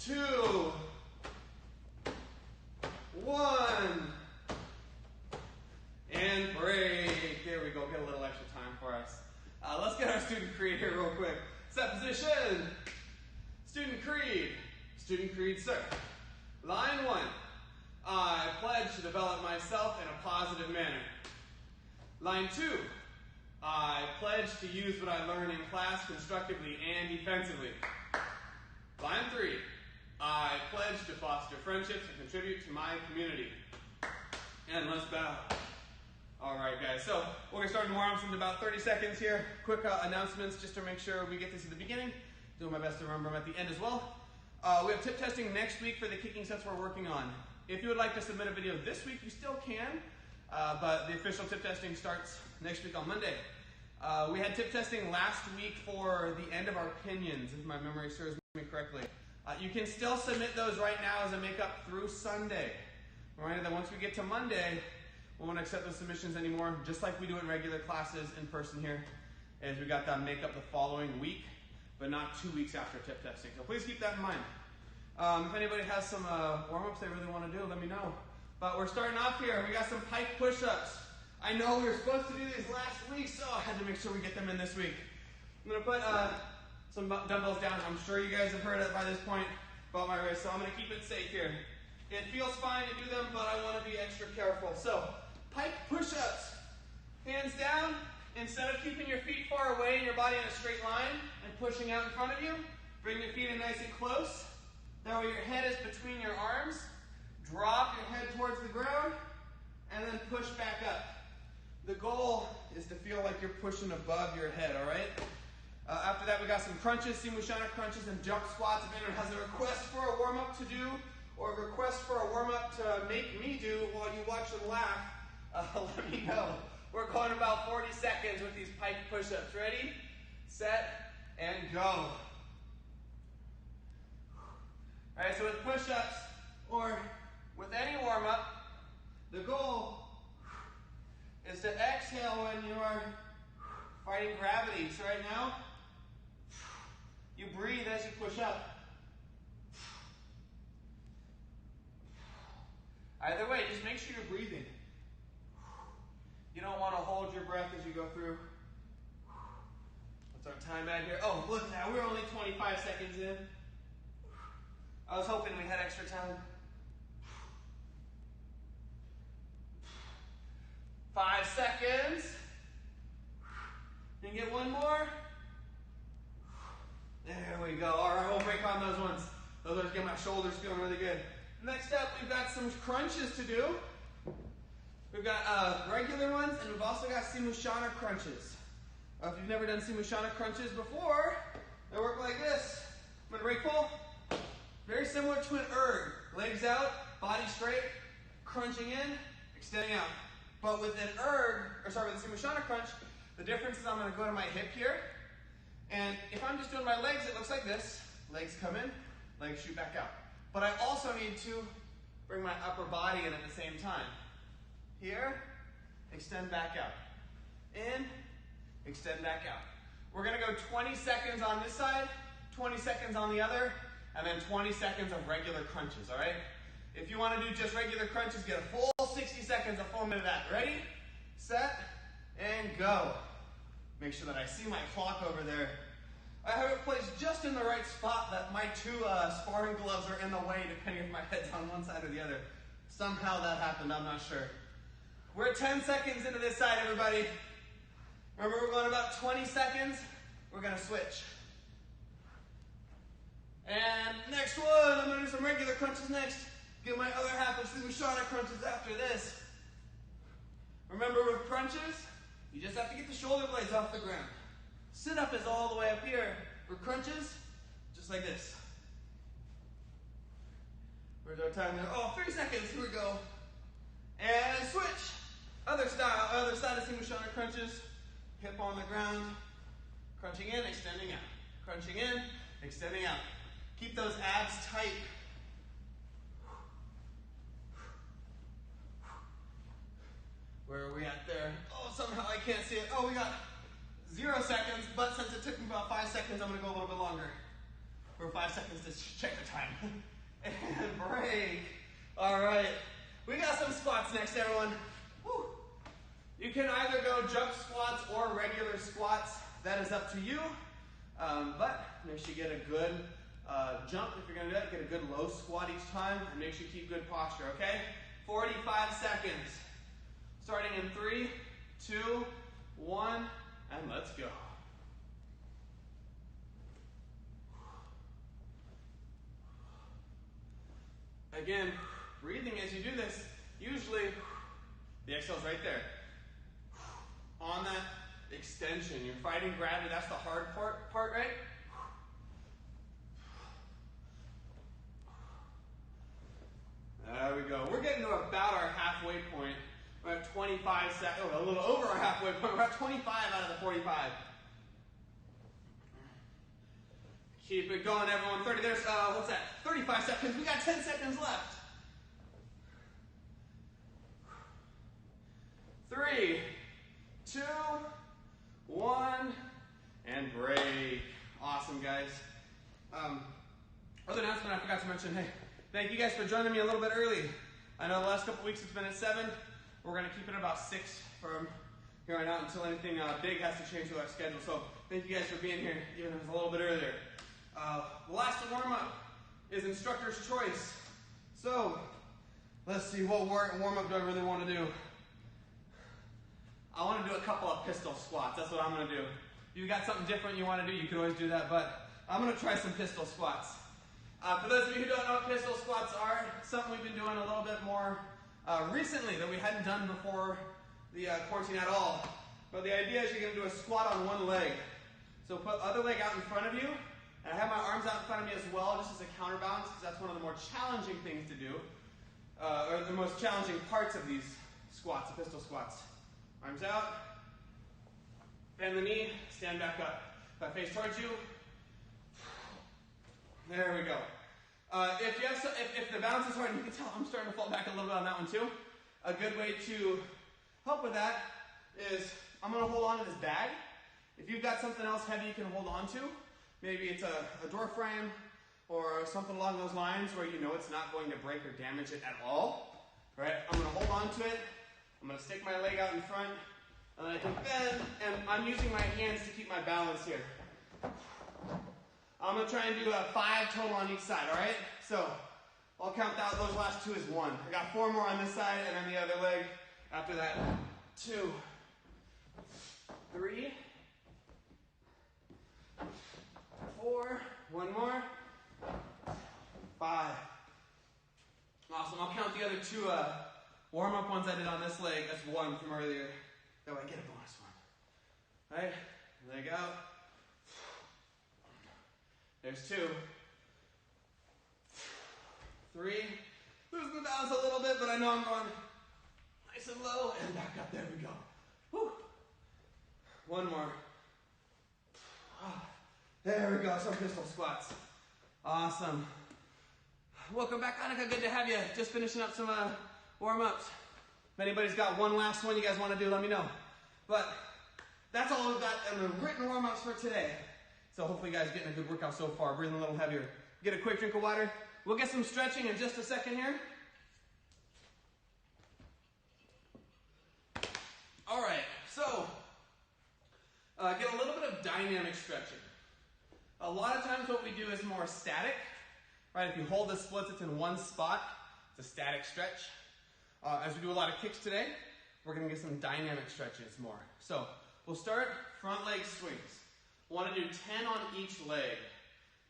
Speaker 1: 2, 1. And break. There we go. Get a little extra time for us. Let's get our student creed here real quick. Set position. Student creed. Student creed, sir. Line 1. I pledge to develop myself in a positive manner. Line 2. I pledge to use what I learn in class constructively and defensively. Line 3. I pledge to foster friendships and contribute to my community. And let's bow. All right, guys, so we're going to start in warm-ups in about 30 seconds here. Quick announcements just to make sure we get to see the beginning. Doing my best to remember them at the end as well. We have tip testing next week for the kicking sets we're working on. If you would like to submit a video this week, you still can, but the official tip testing starts next week on Monday. We had tip testing last week for the end of our pinions, if my memory serves me correctly. You can still submit those right now as a makeup through Sunday. All right, and then once we get to Monday, we won't accept those submissions anymore, just like we do in regular classes in person here, as we got that makeup the following week, but not 2 weeks after tip testing. So please keep that in mind. If anybody has some warm-ups they really want to do, let me know. But we're starting off here. We got some pike push-ups. I know we were supposed to do these last week, so I had to make sure we get them in this week. I'm going to put some dumbbells down. I'm sure you guys have heard it by this point about my wrist, so I'm going to keep it safe here. It feels fine to do them, but I want to be extra careful. So, pike push-ups. Hands down. Instead of keeping your feet far away and your body in a straight line and pushing out in front of you, bring your feet in nice and close. That way your head is between your arms. Drop your head towards the ground and then push back up. The goal is to feel like you're pushing above your head, all right? After that, we got some crunches, Simushana crunches and jump squats. If anyone has a request for a warm-up to do or a request for a warm-up to make me do while you watch them laugh, let me know. We're going about 40 seconds with these pike push-ups. Ready, set, and go. All right, so with push-ups or with any warm-up, the goal is to exhale when you are fighting gravity. So right now, you breathe as you push up. Either way, just make sure you're breathing. You don't want to hold your breath as you go through. What's our time at here? Oh, look now, we're only 25 seconds in. I was hoping we had extra time. 5 seconds. And get one more. There we go. All right, we'll break on those ones. Those ones get my shoulders feeling really good. Next up, we've got some crunches to do. We've got regular ones, and we've also got Simushana crunches. If you've never done Simushana crunches before, they work like this. I'm going to break pull. Very similar to an erg. Legs out, body straight, crunching in, extending out. But with an erg, with a Simushana crunch, the difference is I'm going to go to my hip here. And if I'm just doing my legs, it looks like this. Legs come in, legs shoot back out. But I also need to bring my upper body in at the same time. Here, extend back out. In, extend back out. We're going to go 20 seconds on this side, 20 seconds on the other, and then 20 seconds of regular crunches, all right? If you want to do just regular crunches, get a full 60 seconds, a full minute of that. Ready, set, and go. Make sure that I see my clock over there. I have it placed just in the right spot that my two sparring gloves are in the way, depending if my head's on one side or the other. Somehow that happened, I'm not sure. We're 10 seconds into this side, everybody. Remember, we're going about 20 seconds. We're going to switch. And next one, I'm going to do some regular crunches next. Get my other half of Simushana crunches after this. Remember, with crunches, you just have to get the shoulder blades off the ground. Sit up is all the way up here. For crunches, just like this. Where's our time there? Oh, 3 seconds, here we go. And switch. Other side of Simushana crunches. Hip on the ground. Crunching in, extending out. Crunching in, extending out. Keep those abs tight. Where are we at there? Oh, somehow I can't see it. Oh, we got 0 seconds, but since it took me about 5 seconds, I'm going to go a little bit longer. For 5 seconds to check the time. And break. All right. We got some squats next, everyone. Woo. You can either go jump squats or regular squats. That is up to you. But make sure you get a good jump if you're going to do it. Get a good low squat each time. And make sure you keep good posture, okay? 45 seconds. Starting in 3, 2, 1, and let's go. Again, breathing as you do this, usually the exhale's right there. On that extension, you're fighting gravity, that's the hard part, right? There we go. We're getting to about our halfway point. We're at 25 seconds, a little over our halfway point. We're at 25 out of the 45. Keep it going, everyone. 30, there's, what's that? 35 seconds. We got 10 seconds left. 3, 2, 1, and break. Awesome, guys. Other announcement I forgot to mention, hey, thank you guys for joining me a little bit early. I know the last couple weeks it's been at 7. We're going to keep it at about 6 from here on out until anything big has to change with our schedule. So thank you guys for being here, even if it was a little bit earlier. The last warm-up is instructor's choice. So let's see, what warm-up do I really want to do? I want to do a couple of pistol squats. That's what I'm going to do. If you've got something different you want to do, you can always do that, but I'm going to try some pistol squats. For those of you who don't know what pistol squats are, something we've been doing a little bit more recently that we hadn't done before the quarantine at all. But the idea is you're going to do a squat on one leg. So put other leg out in front of you, and I have my arms out in front of me as well, just as a counterbalance, because that's one of the more challenging things to do, or the most challenging parts of these squats, the pistol squats. Arms out, bend the knee, stand back up. If I face towards you, there we go. If the balance is hard, you can tell I'm starting to fall back a little bit on that one too. A good way to help with that is I'm going to hold on to this bag. If you've got something else heavy you can hold on to, maybe it's a door frame or something along those lines where you know it's not going to break or damage it at all. Right? I'm going to hold on to it. I'm going to stick my leg out in front, and I can bend, and I'm using my hands to keep my balance here. I'm going to try and do 5 total on each side, all right? So I'll count out those last 2 as 1. I got 4 more on this side, and then the other leg after that. 2, 3, 4, one more, 5. Awesome. I'll count the other 2 warm-up ones I did on this leg. That's 1 from earlier. That way I get a bonus one. All right, leg out. There's 2. 3. Losing the balance a little bit, but I know I'm going nice and low and back up. There we go. Whew. 1 more. There we go. Some pistol squats. Awesome. Welcome back, Annika. Good to have you. Just finishing up some warm-ups. If anybody's got one last one you guys want to do, let me know. But that's all we've got in the written warm-ups for today. So hopefully you guys are getting a good workout so far. Breathing a little heavier. Get a quick drink of water. We'll get some stretching in just a second here. All right, so get a little bit of dynamic stretching. A lot of times what we do is more static, right? If you hold the splits, it's in one spot. It's a static stretch. As we do a lot of kicks today, we're gonna get some dynamic stretches more. So we'll start front leg swings. Want to do 10 on each leg.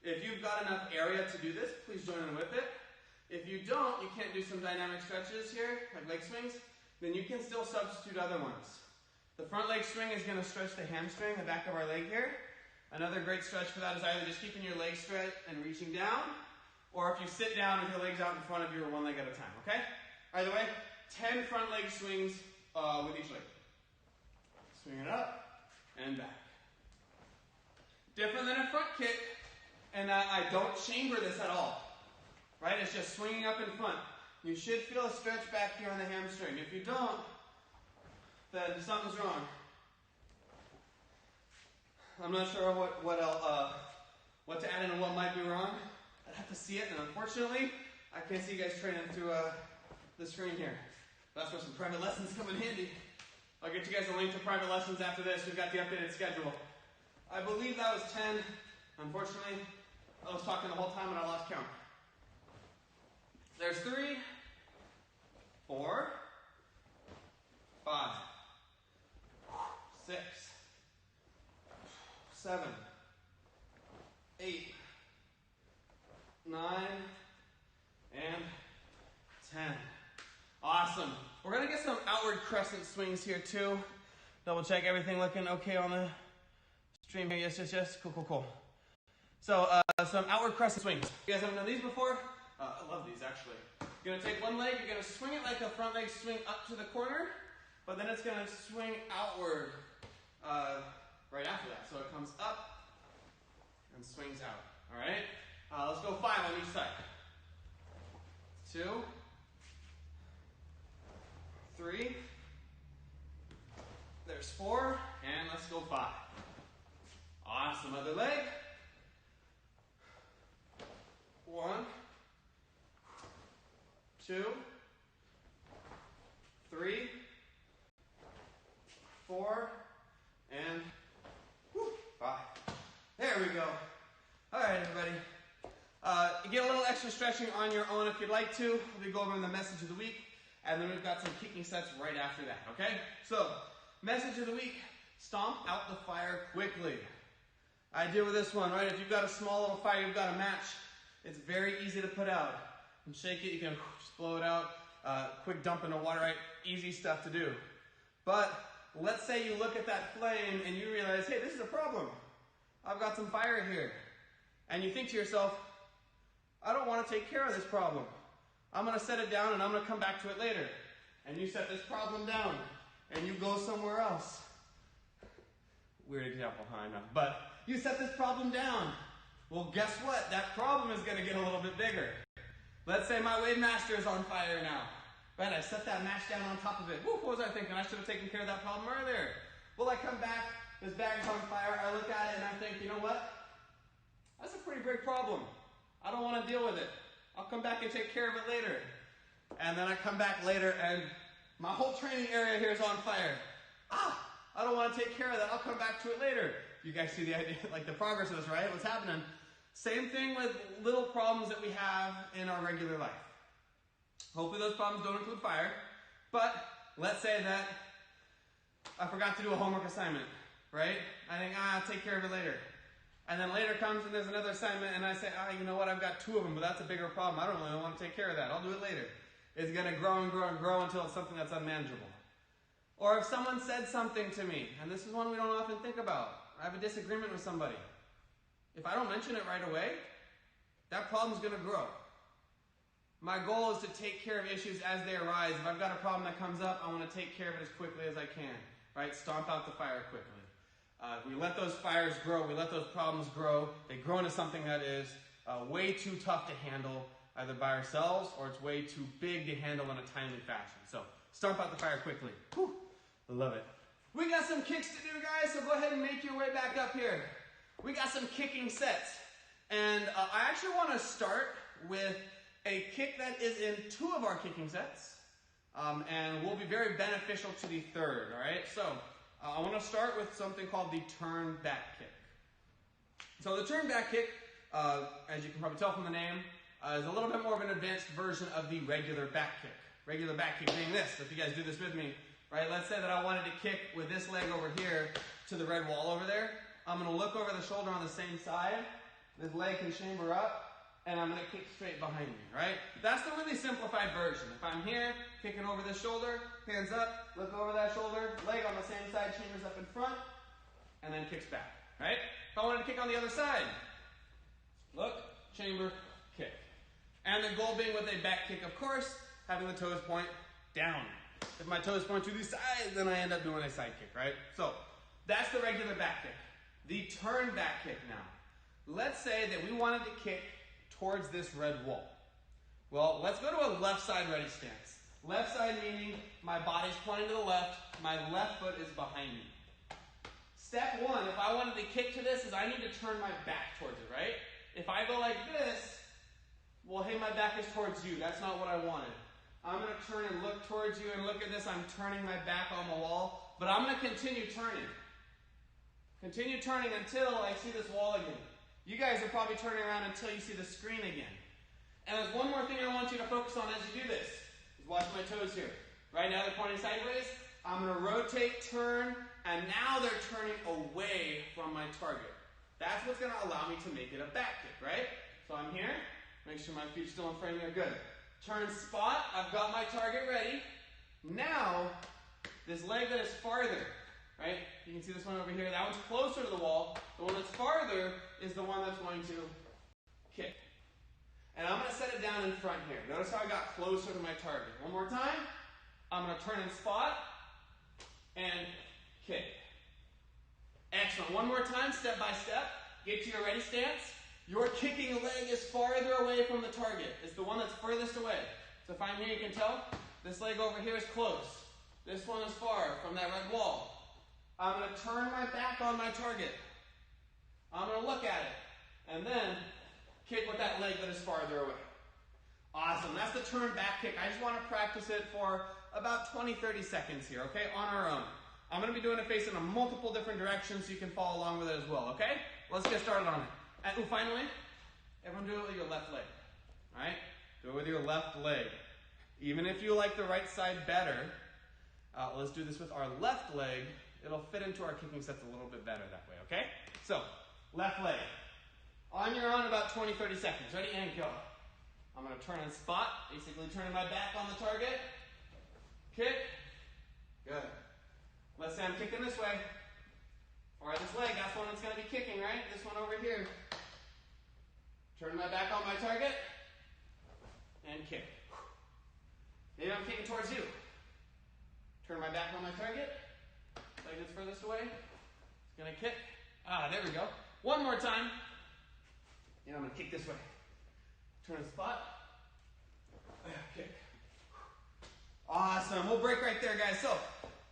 Speaker 1: If you've got enough area to do this, please join in with it. If you don't, you can't do some dynamic stretches here, like leg swings, then you can still substitute other ones. The front leg swing is going to stretch the hamstring, the back of our leg here. Another great stretch for that is either just keeping your legs straight and reaching down, or if you sit down with your legs out in front of you or one leg at a time, okay? Either way, 10 front leg swings with each leg. Swing it up and back. Different than a front kick, and I don't chamber this at all, right? It's just swinging up in front. You should feel a stretch back here on the hamstring. If you don't, then something's wrong. I'm not sure what to add in and what might be wrong. I'd have to see it, and unfortunately, I can't see you guys training through the screen here. That's where some private lessons come in handy. I'll get you guys a link to private lessons after this. We've got the updated schedule. I believe that was 10. Unfortunately, I was talking the whole time and I lost count. There's 3, 4, 5, 6, 7, 8, 9, and 10. Awesome. We're going to get some outward crescent swings here too. Double check everything looking okay on the stream here. Yes. Cool. So some outward crescent swings. You guys haven't done these before? I love these actually. You're going to take one leg, you're going to swing it like a front leg swing up to the corner, but then it's going to swing outward right after that. So it comes up and swings out. All right? Let's go 5 on each side. 2, 3, there's 4, and let's go 5. Awesome. Other leg. 1, 2, 3, 4, and 5. There we go. All right, everybody. You get a little extra stretching on your own if you'd like to. We go over the message of the week, and then we've got some kicking sets right after that, okay? So, message of the week, stomp out the fire quickly. Idea with this one, right? If you've got a small little fire, you've got a match, it's very easy to put out. And shake it, you can just blow it out. Quick dump into water, right? Easy stuff to do. But let's say you look at that flame and you realize, hey, this is a problem. I've got some fire here. And you think to yourself, I don't want to take care of this problem. I'm going to set it down and I'm going to come back to it later. And you set this problem down and you go somewhere else. Weird example, huh? I know. But you set this problem down. Well, guess what? That problem is going to get a little bit bigger. Let's say my Wave Master is on fire now. Right, I set that match down on top of it. Woo, what was I thinking? I should have taken care of that problem earlier. Well, I come back, this bag's on fire, I look at it and I think, you know what? That's a pretty big problem. I don't want to deal with it. I'll come back and take care of it later. And then I come back later and my whole training area here is on fire. I don't want to take care of that. I'll come back to it later. You guys see the idea, like the progress of this, right? What's happening? Same thing with little problems that we have in our regular life. Hopefully those problems don't include fire. But let's say that I forgot to do a homework assignment, right? I think, I'll take care of it later. And then later comes and there's another assignment and I say, you know what, I've got 2 of them, but that's a bigger problem. I don't really want to take care of that. I'll do it later. It's going to grow and grow and grow until it's something that's unmanageable. Or if someone said something to me, and this is one we don't often think about. I have a disagreement with somebody. If I don't mention it right away, that problem's going to grow. My goal is to take care of issues as they arise. If I've got a problem that comes up, I want to take care of it as quickly as I can. Right? Stomp out the fire quickly. If we let those fires grow, we let those problems grow, they grow into something that is way too tough to handle either by ourselves or it's way too big to handle in a timely fashion. So stomp out the fire quickly. Whew, I love it. We got some kicks to do, guys, so go ahead and make your way back up here. We got some kicking sets. And I actually want to start with a kick that is in 2 of our kicking sets and will be very beneficial to the 3rd, all right? So I want to start with something called the turn back kick. So the turn back kick, as you can probably tell from the name, is a little bit more of an advanced version of the regular back kick. Regular back kick being this. So if you guys do this with me, right? Let's say that I wanted to kick with this leg over here to the red wall over there. I'm going to look over the shoulder on the same side. This leg can chamber up. And I'm going to kick straight behind me, right? That's the really simplified version. If I'm here, kicking over this shoulder, hands up, look over that shoulder, leg on the same side, chambers up in front, and then kicks back, right? If I wanted to kick on the other side, look, chamber, kick. And the goal being with a back kick, of course, having the toes point down. If my toes point to the side, then I end up doing a side kick, right? So that's the regular back kick. The turn back kick now. Let's say that we wanted to kick towards this red wall. Well, let's go to a left side ready stance. Left side meaning my body's pointing to the left, my left foot is behind me. Step 1, if I wanted to kick to this, is I need to turn my back towards it, right? If I go like this, well, hey, my back is towards you. That's not what I wanted. I'm going to turn and look towards you, and look at this, I'm turning my back on the wall, but I'm going to continue turning. Continue turning until I see this wall again. You guys are probably turning around until you see the screen again. And there's one more thing I want you to focus on as you do this. Is watch my toes here. Right now they're pointing sideways. I'm going to rotate, turn, and now they're turning away from my target. That's what's going to allow me to make it a back kick, right? So I'm here. Make sure my feet are still in frame here. Good. Turn spot. I've got my target ready. Now, this leg that is farther, right? You can see this one over here. That one's closer to the wall. The one that's farther is the one that's going to kick. And I'm going to set it down in front here. Notice how I got closer to my target. One more time. I'm going to turn and spot and kick. Excellent. One more time, step by step. Get to your ready stance. Your kicking leg is farther away from the target. It's the one that's furthest away. So if I'm here, you can tell this leg over here is close. This one is far from that red wall. I'm going to turn my back on my target. I'm going to look at it. And then kick with that leg that is farther away. Awesome. That's the turn back kick. I just want to practice it for about 20-30 seconds here, okay, on our own. I'm going to be doing it facing in multiple different directions so you can follow along with it as well, okay? Let's get started on it. And finally, everyone do it with your left leg, all right? Do it with your left leg. Even if you like the right side better, let's do this with our left leg. It'll fit into our kicking sets a little bit better that way, okay? So, left leg. On your own, about 20-30 seconds. Ready, and go. I'm going to turn and spot, basically turning my back on the target. Kick. Good. Let's say I'm kicking this way. Or this leg, that's one that's going to be kicking, right? This one over here. Turn my back on my target. And kick. Maybe I'm kicking towards you. Turn my back on my target. Leg that's furthest away. It's going to kick. There we go. One more time. And I'm going to kick this way. Turn and spot. Kick. Awesome. We'll break right there, guys. So,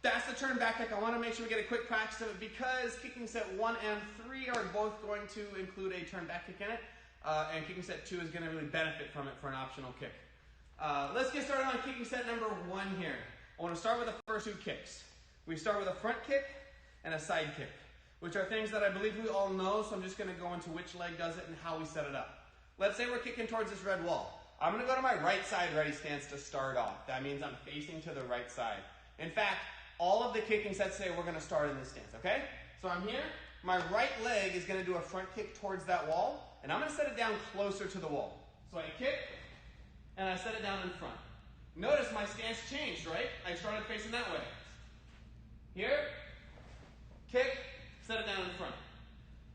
Speaker 1: that's the turn back kick. I want to make sure we get a quick practice of it because kicking set 1 and 3 are both going to include a turn back kick in it. And kicking set 2 is going to really benefit from it for an optional kick. Let's get started on kicking set number 1 here. I want to start with the first 2 kicks. We start with a front kick and a side kick, which are things that I believe we all know, so I'm just going to go into which leg does it and how we set it up. Let's say we're kicking towards this red wall. I'm going to go to my right side ready stance to start off. That means I'm facing to the right side. In fact, all of the kicking sets today we're going to start in this stance, okay? So I'm here. My right leg is going to do a front kick towards that wall, and I'm going to set it down closer to the wall. So I kick, and I set it down in front. Notice my stance changed, right? I started facing that way. Here, kick, set it down in front.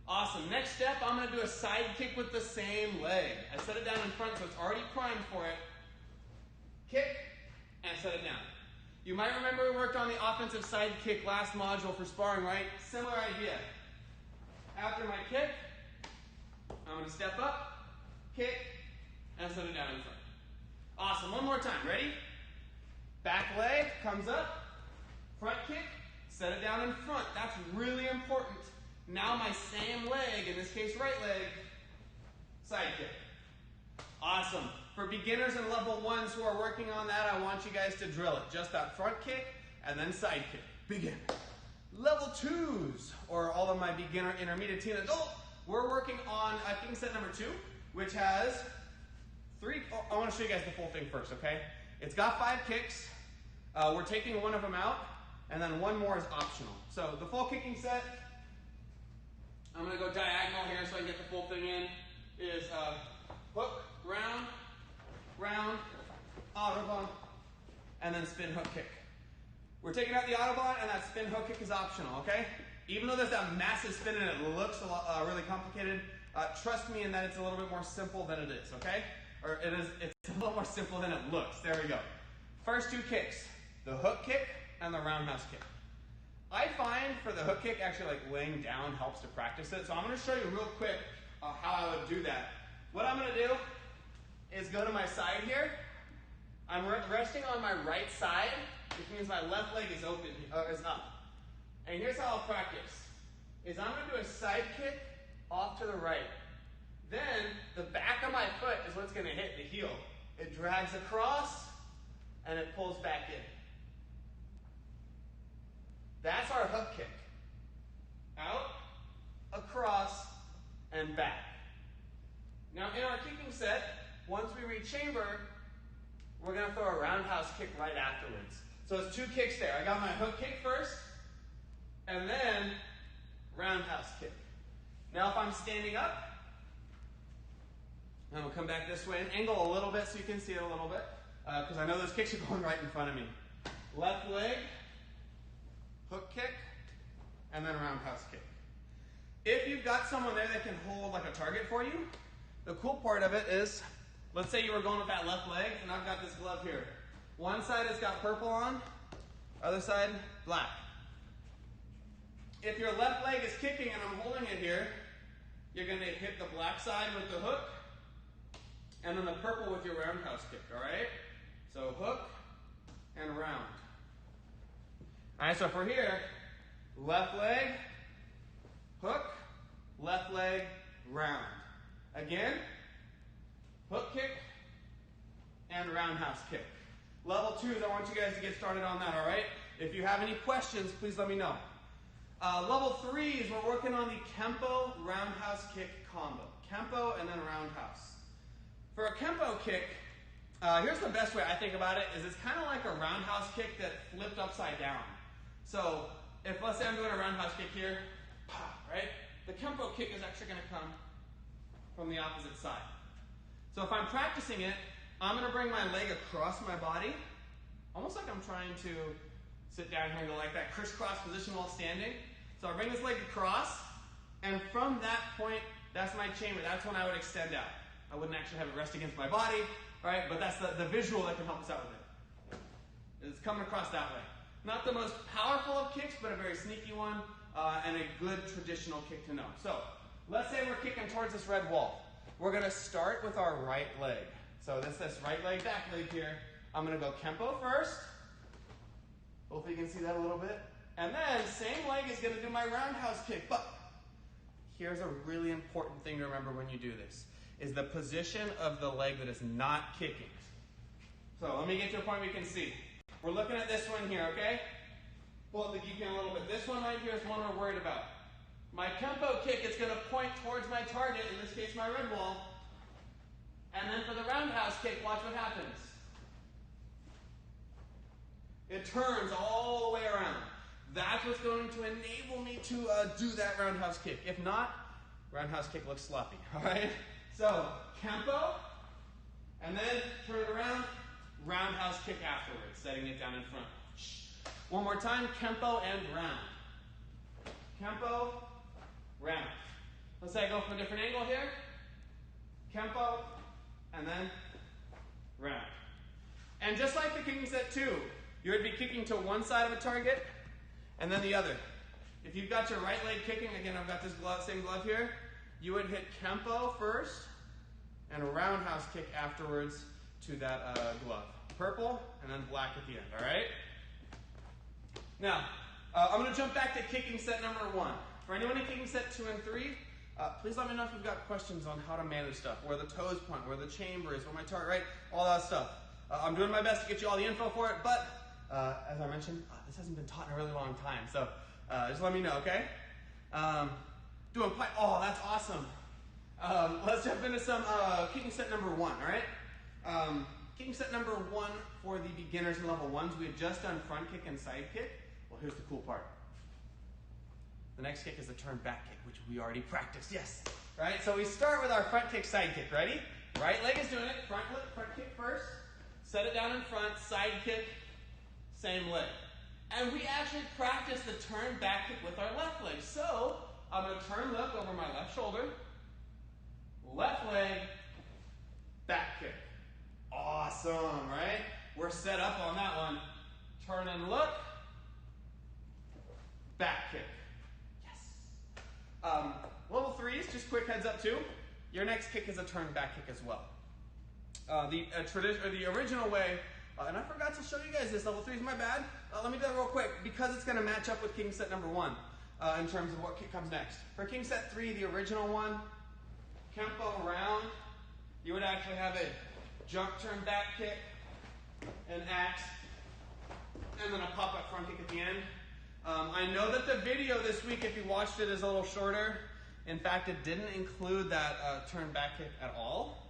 Speaker 1: Awesome. Next step, I'm going to do a side kick with the same leg. I set it down in front, so it's already primed for it. Kick, and set it down. You might remember we worked on the offensive side kick last module for sparring, right? Similar idea. After my kick, I'm going to step up, kick, and set it down in front. Awesome. One more time. Ready? Back leg comes up, front kick, set it down in front. That's really important. Now my same leg, in this case right leg, side kick. Awesome. For beginners and level 1s who are working on that, I want you guys to drill it. Just that front kick and then side kick. Begin. Level 2s, or all of my beginner, intermediate, teen, adult, we're working on kicking set number 2, which has 3, I want to show you guys the full thing first, okay? It's got 5 kicks. We're taking one of them out, and then one more is optional. So the full kicking set, I'm going to go diagonal here so I can get the full thing in, is hook, round, round, Autobahn, and then spin hook kick. We're taking out the Autobahn, and that spin hook kick is optional, okay? Even though there's that massive spin and it looks a lot, really complicated, trust me in that it's a little bit more simple than it is, okay? Or it's a little more simple than it looks. There we go. First 2 kicks, the hook kick and the roundhouse kick. I find for the hook kick, actually like laying down helps to practice it. So I'm going to show you real quick how I would do that. What I'm going to do is go to my side here. I'm resting on my right side, which means my left leg is open, is up. And here's how I'll practice. Is I'm going to do a side kick off to the right. Then the back of my foot is what's going to hit the heel. It drags across and it pulls back in. That's our hook kick. Out, across, and back. Now in our kicking set, once we reach chamber, we're going to throw a roundhouse kick right afterwards. So it's 2 kicks there. I got my hook kick first, and then roundhouse kick. Now if I'm standing up, I'm going to come back this way and angle a little bit so you can see it a little bit, because I know those kicks are going right in front of me. Left leg, hook kick, and then roundhouse kick. If you've got someone there that can hold like a target for you, the cool part of it is, let's say you were going with that left leg, and I've got this glove here. One side has got purple on, other side black. If your left leg is kicking and I'm holding it here, you're going to hit the black side with the hook, and then the purple with your roundhouse kick, all right? So hook and round. All right, so for here, left leg, hook, left leg, round. Again, hook kick and roundhouse kick. Level 2s, I want you guys to get started on that, all right? If you have any questions, please let me know. Level 3s, we're working on the Kempo roundhouse kick combo. Kempo and then roundhouse. For a Kempo kick, here's the best way I think about it, is it's kind of like a roundhouse kick that flipped upside down. So if, let's say I'm doing a roundhouse kick here, right? The Kempo kick is actually going to come from the opposite side. So if I'm practicing it, I'm going to bring my leg across my body, almost like I'm trying to sit down here and go like that crisscross position while standing. So I bring this leg across, and from that point, that's my chamber. That's when I would extend out. I wouldn't actually have it rest against my body, right? But that's the visual that can help us out with it. It's coming across that way. Not the most powerful of kicks, but a very sneaky one, and a good traditional kick to know. So let's say we're kicking towards this red wall. We're going to start with our right leg. So this right leg, back leg here. I'm going to go Kempo first. Hopefully you can see that a little bit. And then same leg is going to do my roundhouse kick. But here's a really important thing to remember when you do this, is the position of the leg that is not kicking. So let me get to a point we can see. We're looking at this one here, okay? Pull up the geek in a little bit. This one right here is one we're worried about. My Kempo kick is going to point towards my target, in this case my red wall. And then for the roundhouse kick, watch what happens. It turns all the way around. That's what's going to enable me to do that roundhouse kick. If not, roundhouse kick looks sloppy, all right? So, Kempo, and then turn it around, roundhouse kick afterwards, setting it down in front. One more time, Kempo and round. Kempo, round. Let's say I go from a different angle here. Kempo, and then round. And just like the kicking set 2, you would be kicking to one side of a target and then the other. If you've got your right leg kicking, again, I've got this same glove here, you would hit Kempo first and a roundhouse kick afterwards to that glove. Purple and then black at the end, all right? Now, I'm going to jump back to kicking set number 1. For anyone in kicking set 2 and 3, please let me know if you've got questions on how to manage stuff, where the toes point, where the chamber is, where my target, right? All that stuff. I'm doing my best to get you all the info for it, but as I mentioned, this hasn't been taught in a really long time, so just let me know, okay? Doing quite, oh, that's awesome. Let's jump into some kicking set number 1, all right? Kicking set number 1 for the beginners and level 1s, we had just done front kick and side kick. Well, here's the cool part. The next kick is a turn back kick, which we already practiced, yes. Right, so we start with our front kick, side kick, ready? Right leg is doing it, front kick first, set it down in front, side kick, same leg. And we actually practice the turn back kick with our left leg. So, I'm going to turn look over my left shoulder, left leg, back kick. Awesome, right? We're set up on that one. Turn and look, back kick. Yes. Level 3s, just quick heads up too. Your next kick is a turn back kick as well. The original way, and I forgot to show you guys this, level 3s, my bad. Let me do that real quick because it's going to match up with kicking set number 1 in terms of what kick comes next. For kicking set 3, the original one, Kempo round, you would actually have a jump turn back kick, an axe, and then a pop-up front kick at the end. I know that the video this week, if you watched it, is a little shorter. In fact, it didn't include that turn back kick at all.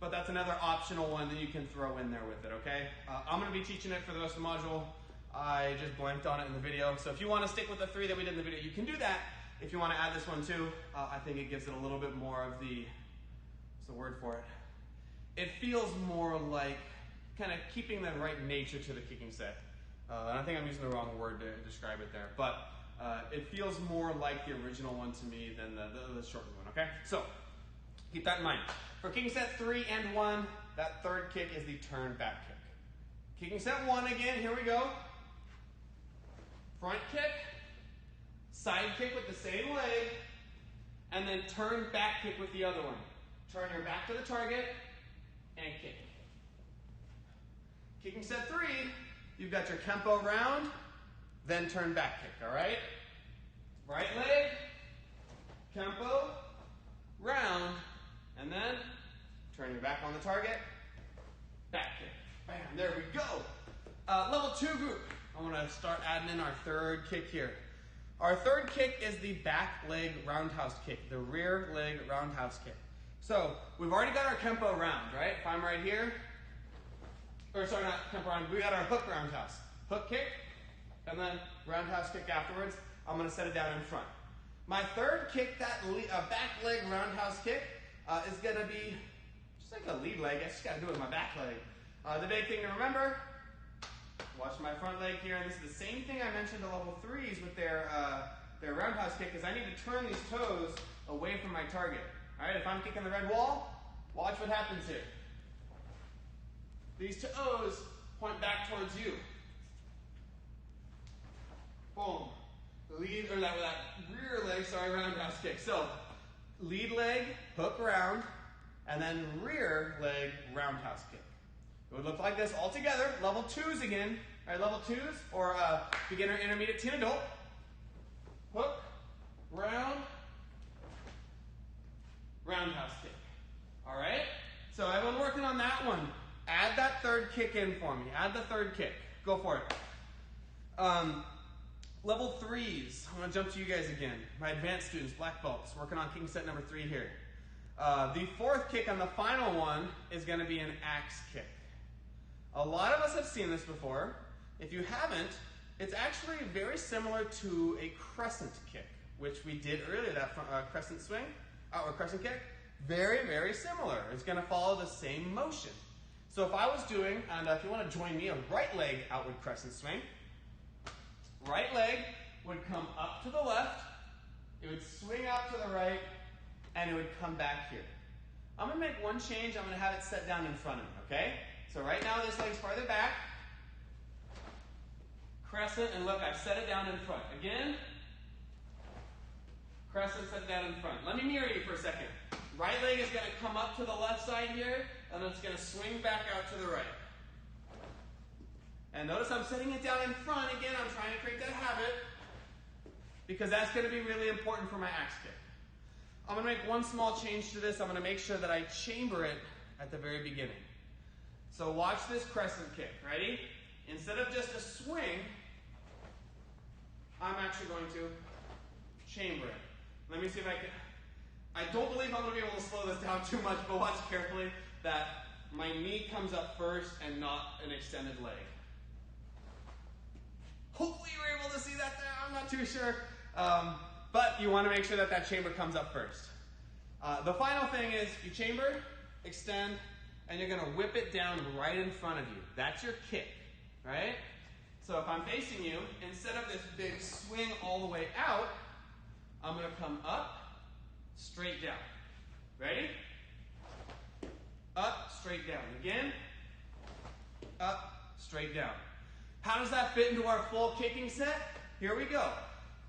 Speaker 1: But that's another optional one that you can throw in there with it, okay? I'm going to be teaching it for the rest of the module. I just blanked on it in the video. So if you want to stick with the 3 that we did in the video, you can do that. If you want to add this one too, I think it gives it a little bit more of the, what's the word for it? It feels more like kind of keeping the right nature to the kicking set. And I think I'm using the wrong word to describe it there. But it feels more like the original one to me than the shortened one, okay? So keep that in mind. For kicking set 3 and 1, that third kick is the turn back kick. Kicking set 1 again, here we go. Front kick, side kick with the same leg, and then turn back kick with the other one. Turn your back to the target and kick. Kicking set 3, you've got your Kempo round, then turn back kick, all right? Right leg, Kempo, round, and then turn your back on the target, back kick. Bam, there we go. Level 2 group. I want to start adding in our third kick here. Our third kick is the back leg roundhouse kick, the rear leg roundhouse kick. So we've already got our Kempo round, right? If I'm right here, or sorry, not Kempo round, we got our hook roundhouse. Hook kick, and then roundhouse kick afterwards. I'm going to set it down in front. My third kick, that back leg roundhouse kick, is going to be just like a lead leg. I just got to do it with my back leg. The big thing to remember, watch my front leg here, and this is the same thing I mentioned to level 3s with their roundhouse kick, is I need to turn these toes away from my target. All right, if I'm kicking the red wall, watch what happens here. These toes point back towards you. Boom. Lead, or that rear leg, roundhouse kick. So, lead leg, hook round, and then rear leg, roundhouse kick. It would look like this all together. Level 2s again. All right, level 2s, or beginner, intermediate, teen, adult. Hook, round, roundhouse kick. All right? So everyone working on that one, add that third kick in for me. Add the third kick. Go for it. Level 3s, I'm going to jump to you guys again. My advanced students, black belts, working on kicking set number 3 here. The fourth kick on the final one is going to be an axe kick. A lot of us have seen this before. if you haven't, it's actually very similar to a crescent kick, which we did earlier, that crescent swing, or crescent kick. Very, very similar. It's going to follow the same motion. So if I was doing, and if you want to join me, a right leg outward crescent swing, right leg would come up to the left, it would swing out to the right, and it would come back here. I'm going to make one change. I'm going to have it set down in front of me, okay? So right now this leg's farther back. Crescent, and look, I've set it down in front. Again, crescent, set it down in front. Let me mirror you for a second. Right leg is going to come up to the left side here, and then it's going to swing back out to the right. And notice I'm setting it down in front. Again, I'm trying to create that habit because that's going to be really important for my axe kick. I'm going to make one small change to this. I'm going to make sure that I chamber it at the very beginning. So watch this crescent kick. Ready? Instead of just a swing, I'm actually going to chamber it. Let me see if I can. I don't believe I'm going to be able to slow this down too much, but watch carefully that my knee comes up first and not an extended leg. Hopefully you were able to see that there. I'm not too sure. But you want to make sure that that chamber comes up first. The final thing is you chamber, extend, and you're going to whip it down right in front of you. That's your kick, right? So if I'm facing you, instead of this big swing all the way out, I'm going to come up, straight down. Ready? Up, straight down. Again, up, straight down. How does that fit into our full kicking set? Here we go.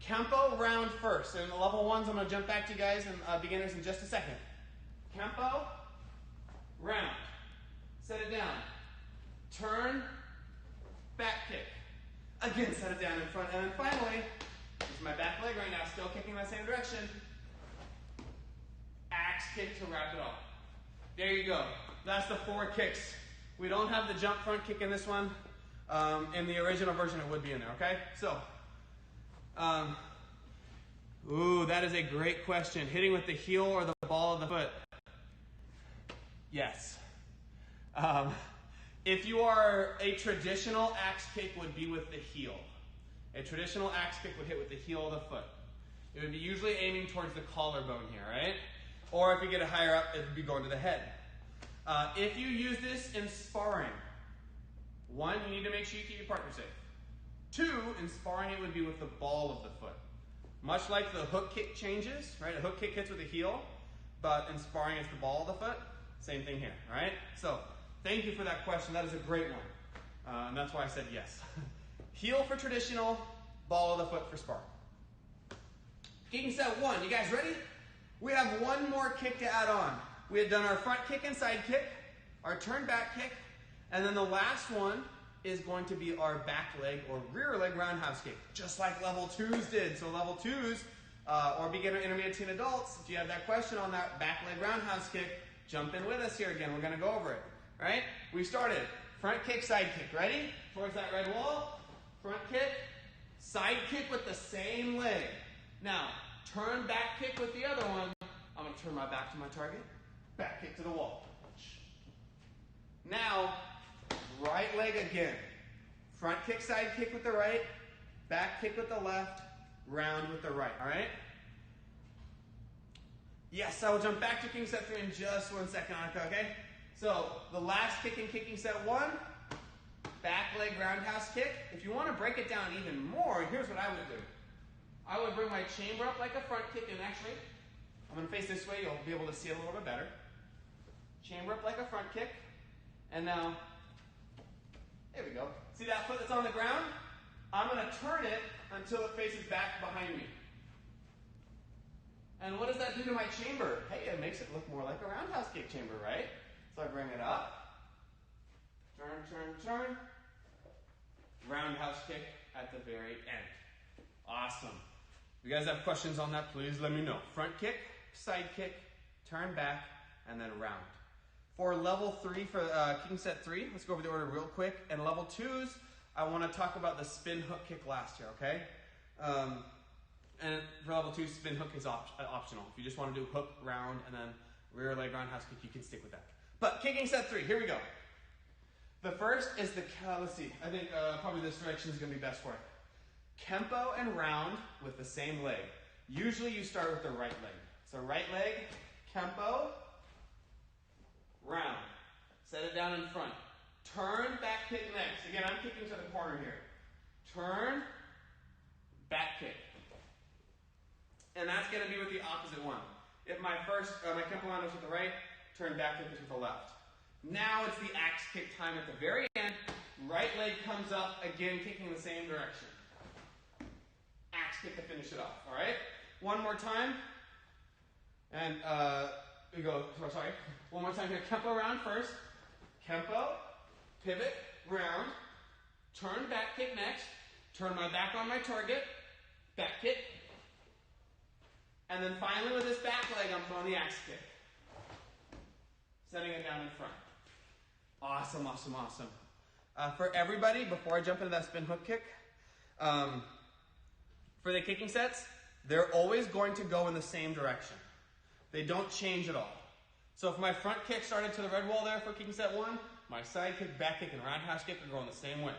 Speaker 1: Kempo round first. And the level ones, I'm going to jump back to you guys and beginners in just a second. Kempo, round. Set it down. Turn, back kick. Again, set it down in front. And then finally, this is my back leg right now, still kicking in the same direction. Axe kick to wrap it up. There you go. That's the 4 kicks. We don't have the jump front kick in this one. In the original version, it would be in there, okay? So, that is a great question. Hitting with the heel or the ball of the foot? Yes. If you are a traditional axe kick, would be with the heel. A traditional axe kick would hit with the heel of the foot. It would be usually aiming towards the collarbone here, right? Or if you get it higher up, it would be going to the head. If you use this in sparring, 1, you need to make sure you keep your partner safe. 2, in sparring, it would be with the ball of the foot. Much like the hook kick changes, right? A hook kick hits with the heel, but in sparring, it's the ball of the foot. Same thing here, all right? So, thank you for that question. That is a great one. And that's why I said yes. Heel for traditional, ball of the foot for sparring. Kicking set 1. You guys ready? We have one more kick to add on. We had done our front kick and side kick, our turn back kick, and then the last one is going to be our back leg or rear leg roundhouse kick, just like level 2s did. So level 2s, or beginner, intermediate, teen adults, if you have that question on that back leg roundhouse kick, jump in with us here again. We're going to go over it, right? We started front kick, side kick. Ready? Towards that red wall. Front kick, side kick with the same leg. Now, turn back kick with the other one. I'm going to turn my back to my target. Back kick to the wall. Now, right leg again. Front kick, side kick with the right. Back kick with the left. Round with the right. All right? Yes, I will jump back to kicking set 3 in just 1 second, Annika, okay? So, the last kick in kicking set 1, back leg roundhouse kick. If you want to break it down even more, here's what I would do. I would bring my chamber up like a front kick, and actually, I'm going to face this way, you'll be able to see it a little bit better. Chamber up like a front kick, and now, there we go. See that foot that's on the ground? I'm going to turn it until it faces back behind me. And what does that do to my chamber? Hey, it makes it look more like a roundhouse kick chamber, right? So I bring it up, turn, turn, turn, roundhouse kick at the very end. Awesome. If you guys have questions on that, please let me know. Front kick, side kick, turn back, and then round. For level 3, for kicking set 3, let's go over the order real quick. And level 2s, I want to talk about the spin hook kick last year, okay? And for level 2, spin hook is optional. If you just want to do hook, round, and then rear leg roundhouse kick, you can stick with that. But kicking set 3, here we go. The first is the, let's see, I think probably this direction is going to be best for it. Kempo and round with the same leg. Usually you start with the right leg. So right leg, Kempo, round. Set it down in front. Turn, back kick next. Again, I'm kicking to the corner here. Turn, back kick. And that's going to be with the opposite one. If my Kempo round is with the right, turn back kick is with the left. Now it's the axe kick time at the very end. Right leg comes up, again kicking the same direction. Axe kick to finish it off, all right? One more time. And we go, sorry. One more time here. Kempo round first. Kempo, pivot, round. Turn, back kick next. Turn my back on my target. Back kick. And then finally with this back leg, I'm throwing the axe kick. Setting it down in front. Awesome, awesome, awesome. For everybody, before I jump into that spin hook kick, for the kicking sets, they're always going to go in the same direction. They don't change at all. So if my front kick started to the red wall there for kicking set 1, my side kick, back kick, and roundhouse kick are going the same way.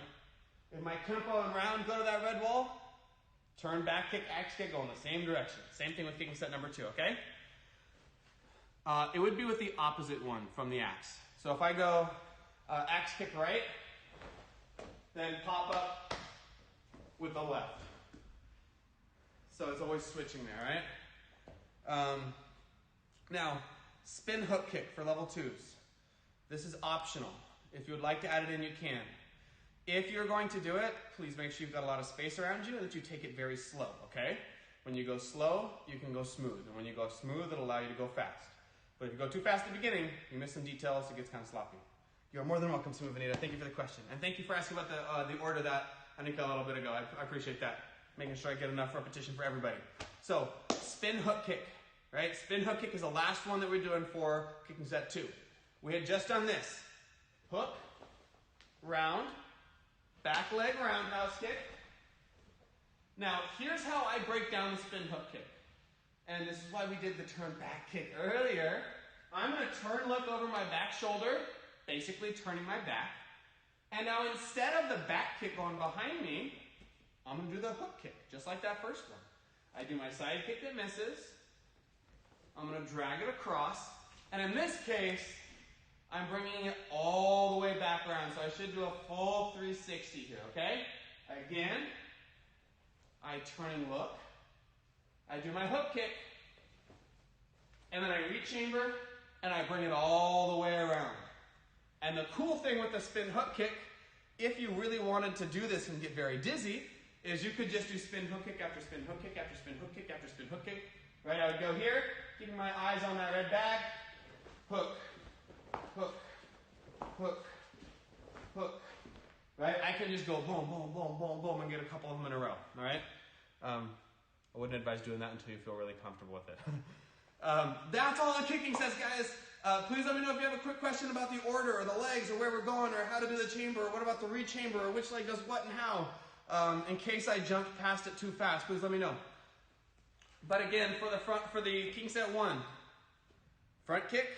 Speaker 1: If my Kempo and round go to that red wall, turn, back kick, axe kick go in the same direction. Same thing with kicking set number 2, okay? It would be with the opposite one from the axe. So if I go axe kick right, then pop up with the left. So it's always switching there, right? Now, spin hook kick for level 2s. This is optional. If you would like to add it in, you can. If you're going to do it, please make sure you've got a lot of space around you and that you take it very slow, okay? When you go slow, you can go smooth. And when you go smooth, it'll allow you to go fast. But if you go too fast at the beginning, you miss some details, it gets kind of sloppy. You're more than welcome, Smooth Anita. Thank you for the question. And thank you for asking about the order that I think a little bit ago. I appreciate that. Making sure I get enough repetition for everybody. So, spin hook kick, right? Spin hook kick is the last one that we're doing for kicking set 2. We had just done this. Hook, round, back leg roundhouse kick. Now, here's how I break down the spin hook kick. And this is why we did the turn back kick earlier. I'm going to turn, look over my back shoulder, basically turning my back. And now instead of the back kick going behind me, I'm going to do the hook kick, just like that first one. I do my side kick that misses. I'm going to drag it across. And in this case, I'm bringing it all the way back around. So I should do a full 360 here, okay? Again, I turn and look. I do my hook kick. And then I rechamber, and I bring it all the way around. And the cool thing with the spin hook kick, if you really wanted to do this and get very dizzy, is you could just do spin hook kick after spin hook kick after spin hook kick after spin hook kick. Right, I would go here, keeping my eyes on that red bag. Hook, hook, hook, hook. Right, I can just go boom, boom, boom, boom, boom, and get a couple of them in a row. All right. I wouldn't advise doing that until you feel really comfortable with it. That's all the kicking sets, guys. Please let me know if you have a quick question about the order or the legs or where we're going or how to do the chamber or what about the rechamber or which leg does what and how. In case I jumped past it too fast, please let me know. But again, for the kicking set 1, front kick,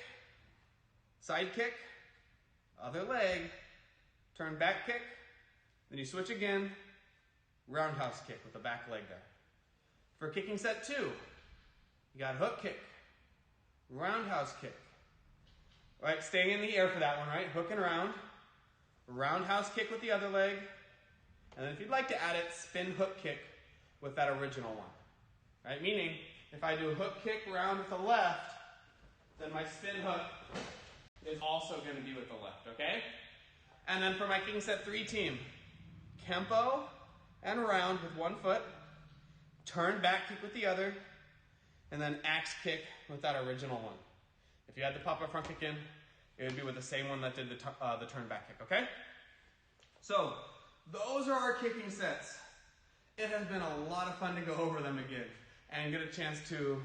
Speaker 1: side kick, other leg, turn back kick, then you switch again, roundhouse kick with the back leg there. For kicking set 2, you got hook kick, roundhouse kick. Right, staying in the air for that one, right? Hook and round, roundhouse kick with the other leg, and then if you'd like to add it, spin hook kick with that original one. Right? Meaning, if I do hook kick round with the left, then my spin hook is also going to be with the left, okay? And then for my kicking set 3 team, Kempo and round with one foot, turn back kick with the other, and then axe kick with that original one. If you had the pop-up front kick in, it would be with the same one that did the turn back kick, okay? So, those are our kicking sets. It has been a lot of fun to go over them again and get a chance to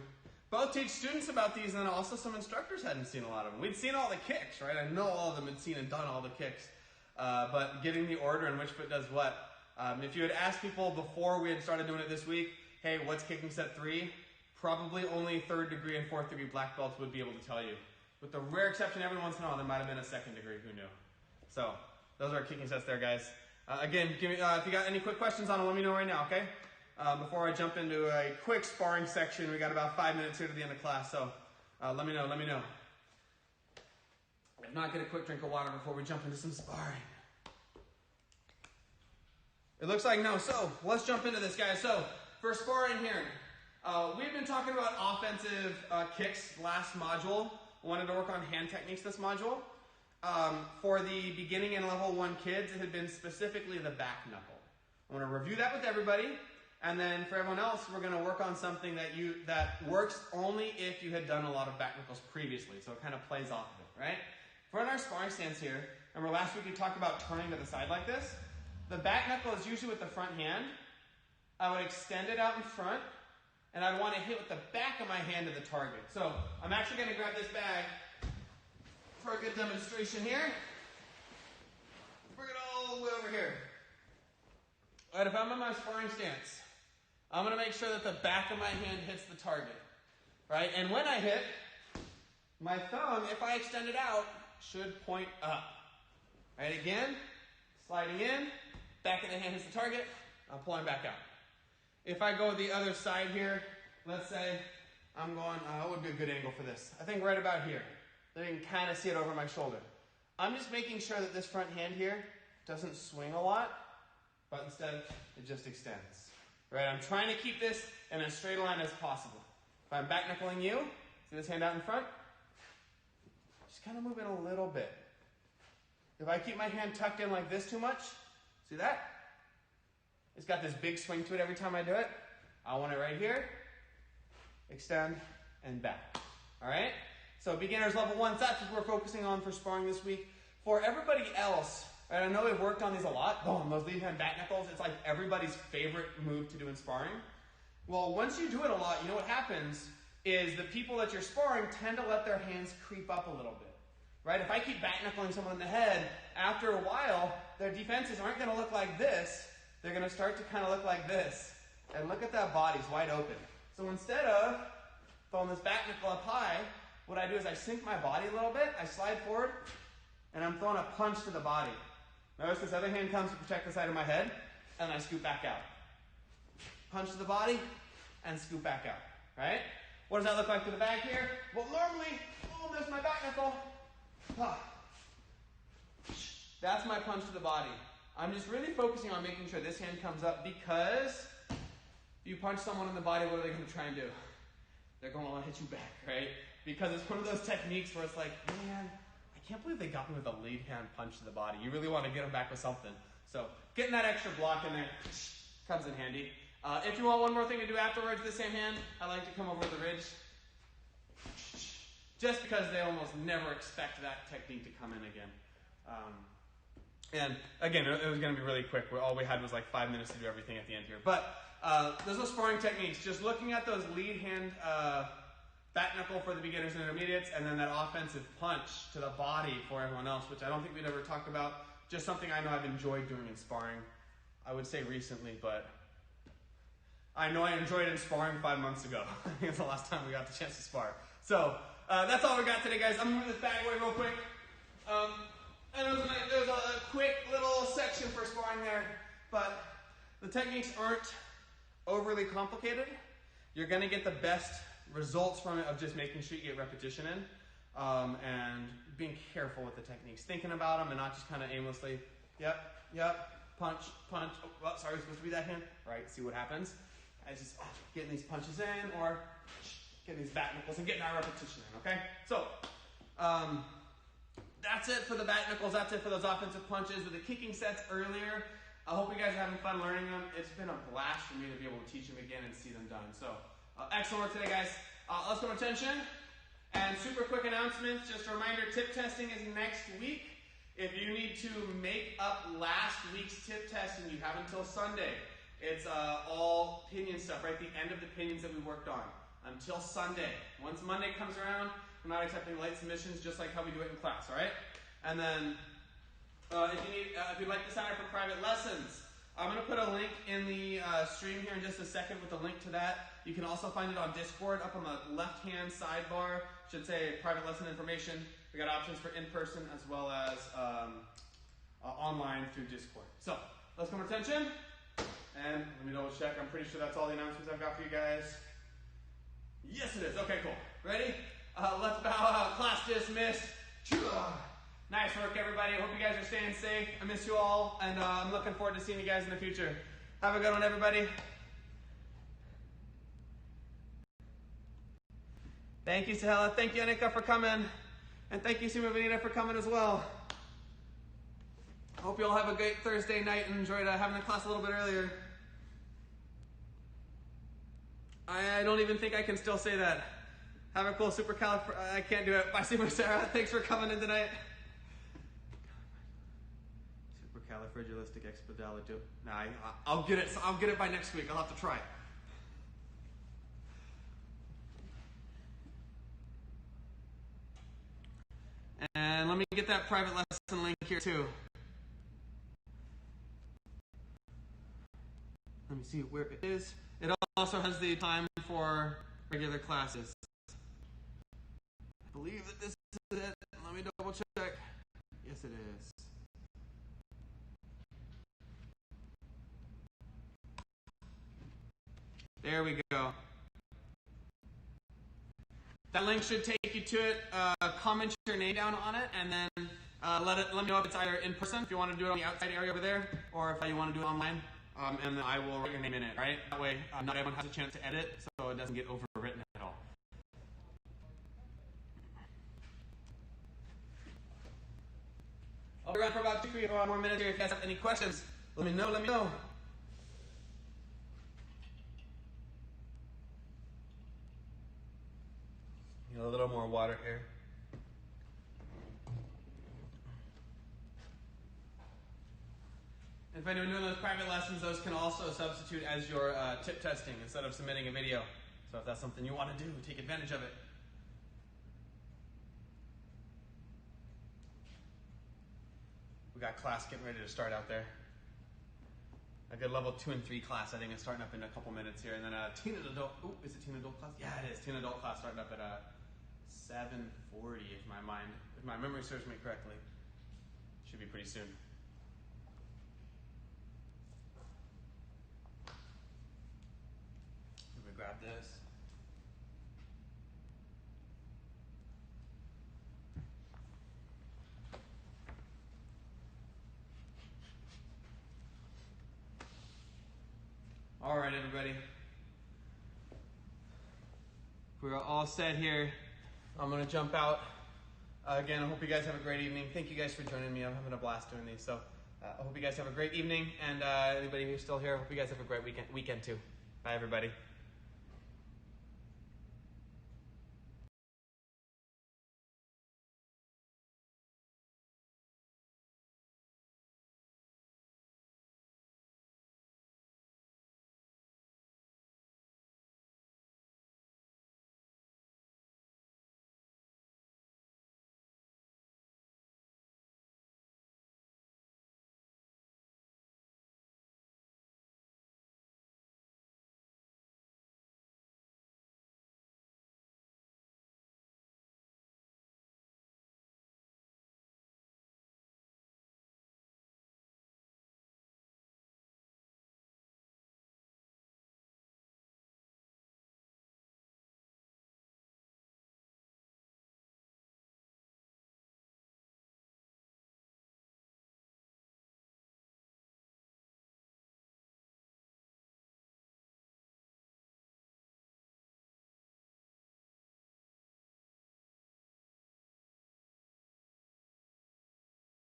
Speaker 1: both teach students about these and also some instructors hadn't seen a lot of them. We'd seen all the kicks, right? I know all of them had seen and done all the kicks, but getting the order and which foot does what. If you had asked people before we had started doing it this week, hey, what's kicking set 3? Probably only 3rd degree and 4th degree black belts would be able to tell you. With the rare exception every once in a while, there might have been a 2nd degree, who knew? So, those are our kicking sets there, guys. Again, give me, if you got any quick questions on it, let me know right now, okay? Before I jump into a quick sparring section, we got about 5 minutes here to the end of class, so let me know. If not, get a quick drink of water before we jump into some sparring. It looks like no, so let's jump into this, guys. So for sparring here, we've been talking about offensive kicks last module. Wanted to work on hand techniques this module. For the beginning and level 1 kids, it had been specifically the back knuckle. I want to review that with everybody, and then for everyone else, we're going to work on something that works only if you had done a lot of back knuckles previously, so it kind of plays off of it, right? For our sparring stance here, remember last week we talked about turning to the side like this? The back knuckle is usually with the front hand. I would extend it out in front, and I'd want to hit with the back of my hand to the target. So I'm actually going to grab this bag for a good demonstration here. Bring it all the way over here. All right, if I'm in my sparring stance, I'm going to make sure that the back of my hand hits the target, right? And when I hit, my thumb, if I extend it out, should point up. Right, again, sliding in, back of the hand hits the target, I'm pulling back out. If I go the other side here, let's say I'm going, what would be a good angle for this? I think right about here. Then you can kind of see it over my shoulder. I'm just making sure that this front hand here doesn't swing a lot, but instead it just extends. Right? I'm trying to keep this in as straight a line as possible. If I'm back knuckling you, see this hand out in front? Just kind of move it a little bit. If I keep my hand tucked in like this too much, see that? It's got this big swing to it every time I do it. I want it right here, extend, and back. All right? So beginners level 1, that's what we're focusing on for sparring this week. For everybody else, and I know we've worked on these a lot, boom, those lead hand back knuckles, it's like everybody's favorite move to do in sparring. Well, once you do it a lot, you know what happens is the people that you're sparring tend to let their hands creep up a little bit. Right? If I keep back knuckling someone in the head, after a while, their defenses aren't going to look like this. They're going to start to kind of look like this. And look at that body's wide open. So instead of throwing this back knuckle up high, what I do is I sink my body a little bit, I slide forward, and I'm throwing a punch to the body. Notice this other hand comes to protect the side of my head, and I scoop back out. Punch to the body, and scoop back out. Right? What does that look like to the back here? Well, normally, boom, there's my back knuckle. That's my punch to the body. I'm just really focusing on making sure this hand comes up, because if you punch someone in the body, what are they going to try and do? They're going to want to hit you back, right? Because it's one of those techniques where it's like, man, I can't believe they got me with a lead hand punch to the body. You really want to get them back with something. So getting that extra block in there comes in handy. If you want one more thing to do afterwards, the same hand, I like to come over the ridge. Just because they almost never expect that technique to come in again. And again, it was going to be really quick. All we had was like 5 minutes to do everything at the end here. But there's those sparring techniques. Just looking at those lead hand back knuckle for the beginners and intermediates, and then that offensive punch to the body for everyone else, which I don't think we'd ever talked about. Just something I know I've enjoyed doing in sparring. I would say recently, but I know I enjoyed it in sparring 5 months ago. I think it's the last time we got the chance to spar. So that's all we got today, guys. I'm going to move this bag away real quick. And there's a quick little section for sparring there, but the techniques aren't overly complicated. You're going to get the best results from it of just making sure you get repetition in, and being careful with the techniques, thinking about them and not just kind of aimlessly, yep, punch, punch, oh, well, sorry, it was supposed to be that hand, right, see what happens. I just getting these punches in, or getting these back knuckles and getting our repetition in, okay? So, that's it for the back knuckles. That's it for those offensive punches with the kicking sets earlier. I hope you guys are having fun learning them. It's been a blast for me to be able to teach them again and see them done. So, excellent work today, guys. Let's go to attention. And super quick announcements. Just a reminder, tip testing is next week. If you need to make up last week's tip testing, you have until Sunday. It's all pinion stuff, right? The end of the pinions that we worked on. Until Sunday. Once Monday comes around, we're not accepting late submissions, just like how we do it in class, all right? And then, if you'd like to sign up for private lessons, I'm going to put a link in the stream here in just a second with a link to that. You can also find it on Discord up on the left-hand sidebar. Should say private lesson information. We got options for in-person as well as online through Discord. So let's come attention. And let me double check. I'm pretty sure that's all the announcements I've got for you guys. Yes, it is. Okay, cool. Ready? Let's bow out. Class dismissed. Nice work, everybody. I hope you guys are staying safe. I miss you all, and I'm looking forward to seeing you guys in the future. Have a good one, everybody. Thank you, Sahela. Thank you, Anika, for coming. And thank you, Sima Benita, for coming as well. I hope you all have a great Thursday night and enjoyed having the class a little bit earlier. I don't even think I can still say that. Have a cool I can't do it. Bye, Sima Sarah. Thanks for coming in tonight. Supercalifragilisticexpialidocious. Nah, I'll get it. I'll get it by next week. I'll have to try. And let me get that private lesson link here too. Let me see where it is. It also has the time for regular classes. I believe that this is it. Let me double check. Yes, it is. There we go. That link should take you to it. Comment your name down on it, and then let me know if it's either in person, if you want to do it on the outside area over there, or if you want to do it online. And then I will write your name in it, right? That way, not everyone has a chance to edit, so it doesn't get overwritten at all. I'll be around for about 2 or 3 more minutes here. If you guys have any questions, let me know. A little more water here. If anyone doing those private lessons, those can also substitute as your tip testing instead of submitting a video. So if that's something you want to do, take advantage of it. We got class getting ready to start out there. A good level 2 and 3 class. I think it's starting up in a couple minutes here. And then teen adult. Oh, is it teen adult class? Yeah, it is. Teen adult class starting up at 7:40 if my memory serves me correctly. Should be pretty soon. Let me grab this. All right, everybody. We're all set here. I'm going to jump out. Again, I hope you guys have a great evening. Thank you guys for joining me. I'm having a blast doing these. So I hope you guys have a great evening. And anybody who's still here, I hope you guys have a great weekend too. Bye, everybody.